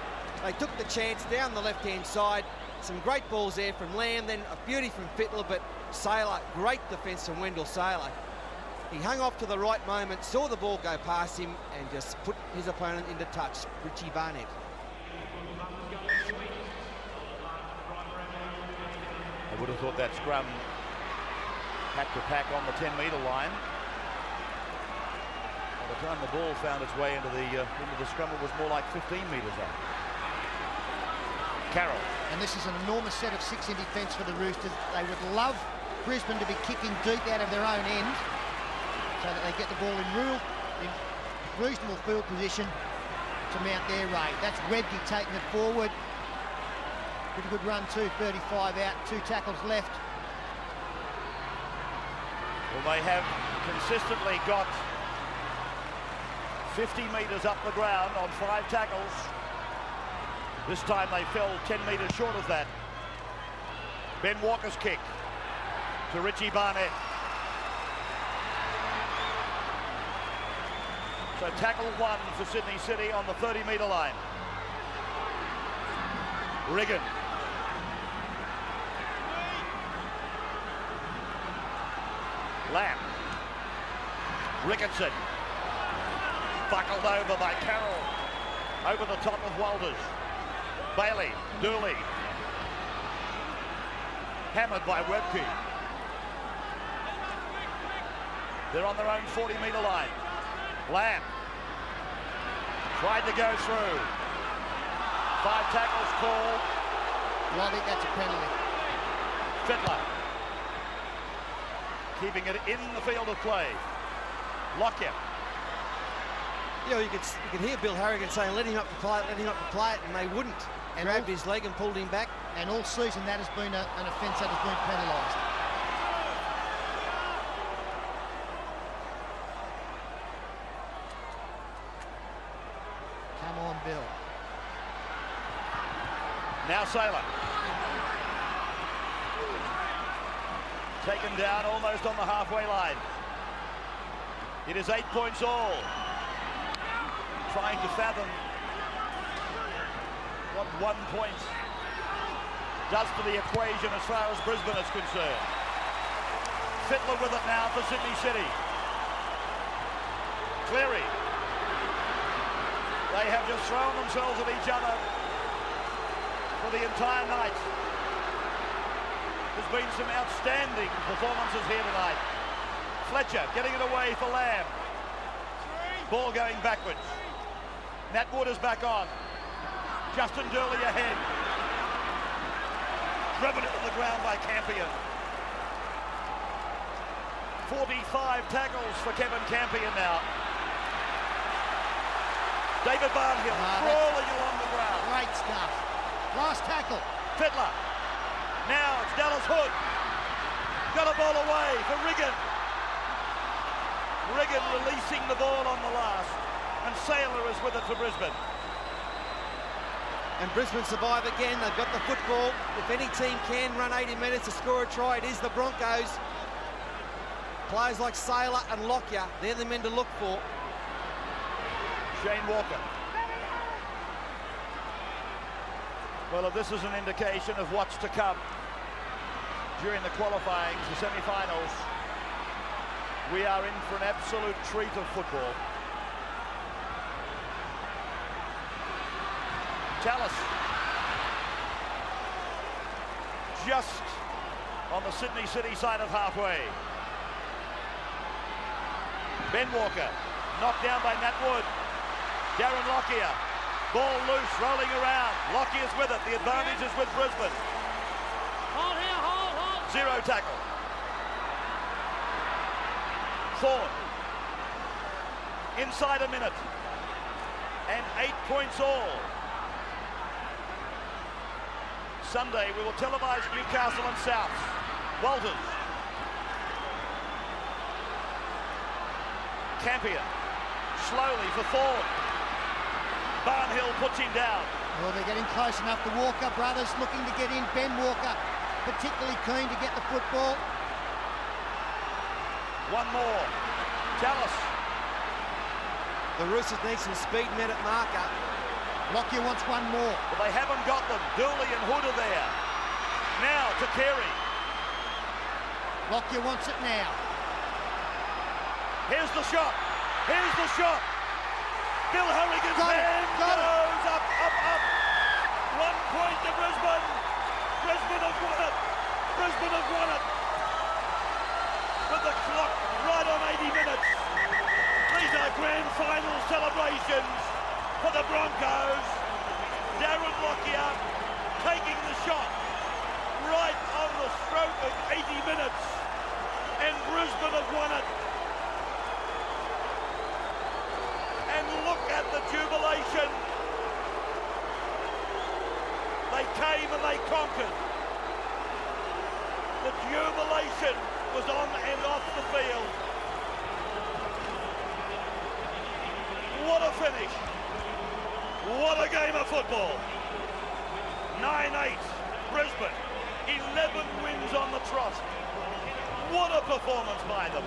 They took the chance down the left-hand side. Some great balls there from Lamb, then a beauty from Fittler, but Sailor, great defence from Wendell Sailor. He hung off to the right moment, saw the ball go past him, and just put his opponent into touch, Richie Barnett. I would have thought that scrum had to pack on the 10-metre line. By the time the ball found its way into the scrum, it was more like 15 metres out. Carroll. And this is an enormous set of 6 in defence for the Roosters. They would love Brisbane to be kicking deep out of their own end so that they get the ball in reasonable field position to mount their raid. That's Webke taking it forward. Pretty good run too, 35 out, 2 tackles left. Well, they have consistently got 50 metres up the ground on 5 tackles. This time they fell 10 metres short of that. Ben Walker's kick to Richie Barnett. So tackle 1 for Sydney City on the 30-metre line. Riggin. Lamb. Ricketson. Buckled over by Carroll. Over the top of Walters. Bailey. Dooley. Hammered by Webke. They're on their own 40-metre line. Lamb. Tried to go through. 5 tackles called. Well, I think that's a penalty. Fittler. Keeping it in the field of play. Lockyer. You know, you could hear Bill Harrigan saying, let him up to play it, let him up to play it, and they wouldn't. And grabbed his leg and pulled him back. And all season that has been an offence that has been penalised. Come on, Bill. Now Saylor. Taken down almost on the halfway line. It is 8 points all. Trying to fathom what 1 point does to the equation as far as Brisbane is concerned. Fittler with it now for Sydney City. Cleary. They have just thrown themselves at each other for the entire night. There's been some outstanding performances here tonight. Fletcher getting it away for Lamb. Ball going backwards. Nat Wood is back on. Justin Dooley ahead. Driven into the ground by Campion. 45 tackles for Kevin Campion now. David Barnhill crawling along the ground. Great stuff. Last tackle. Fittler. Now it's Dallas Hood. Got a ball away for Riggin. Riggin releasing the ball on the last. And Saylor is with it for Brisbane. And Brisbane survive again. They've got the football. If any team can run 80 minutes to score a try, it is the Broncos. Players like Saylor and Lockyer, they're the men to look for. Shane Walker. Well, if this is an indication of what's to come during the qualifying, the semi-finals, we are in for an absolute treat of football. Tallis. Just on the Sydney City side of halfway. Ben Walker knocked down by Nat Wood. Darren Lockyer. Ball loose, rolling around. Lockyer's with it. The advantage is with Brisbane. Hold here, hold. 0 tackle. Thorne. Inside a minute. And 8 points all. Sunday we will televise Newcastle and South. Walters. Campion. Slowly for Thorne. Barnhill puts him down. Well, they're getting close enough. The Walker brothers looking to get in. Ben Walker particularly keen to get the football. One more. Tallis. The Roosters need some speed men at marker. Lockyer wants one more. But they haven't got them. Dooley and Hood are there. Now to Carey. Lockyer wants it now. Here's the shot. Here's the shot. Bill Harrigan's man goes up. 1 point to Brisbane. Brisbane have won it. Brisbane have won it. With the clock right on 80 minutes. These are grand final celebrations for the Broncos. Darren Lockyer taking the shot right on the stroke of 80 minutes. And Brisbane have won it. And look at the jubilation. They came and they conquered. The jubilation was on and off the field. What a finish. What a game of football. 9-8, Brisbane, 11 wins on the trot. What a performance by them.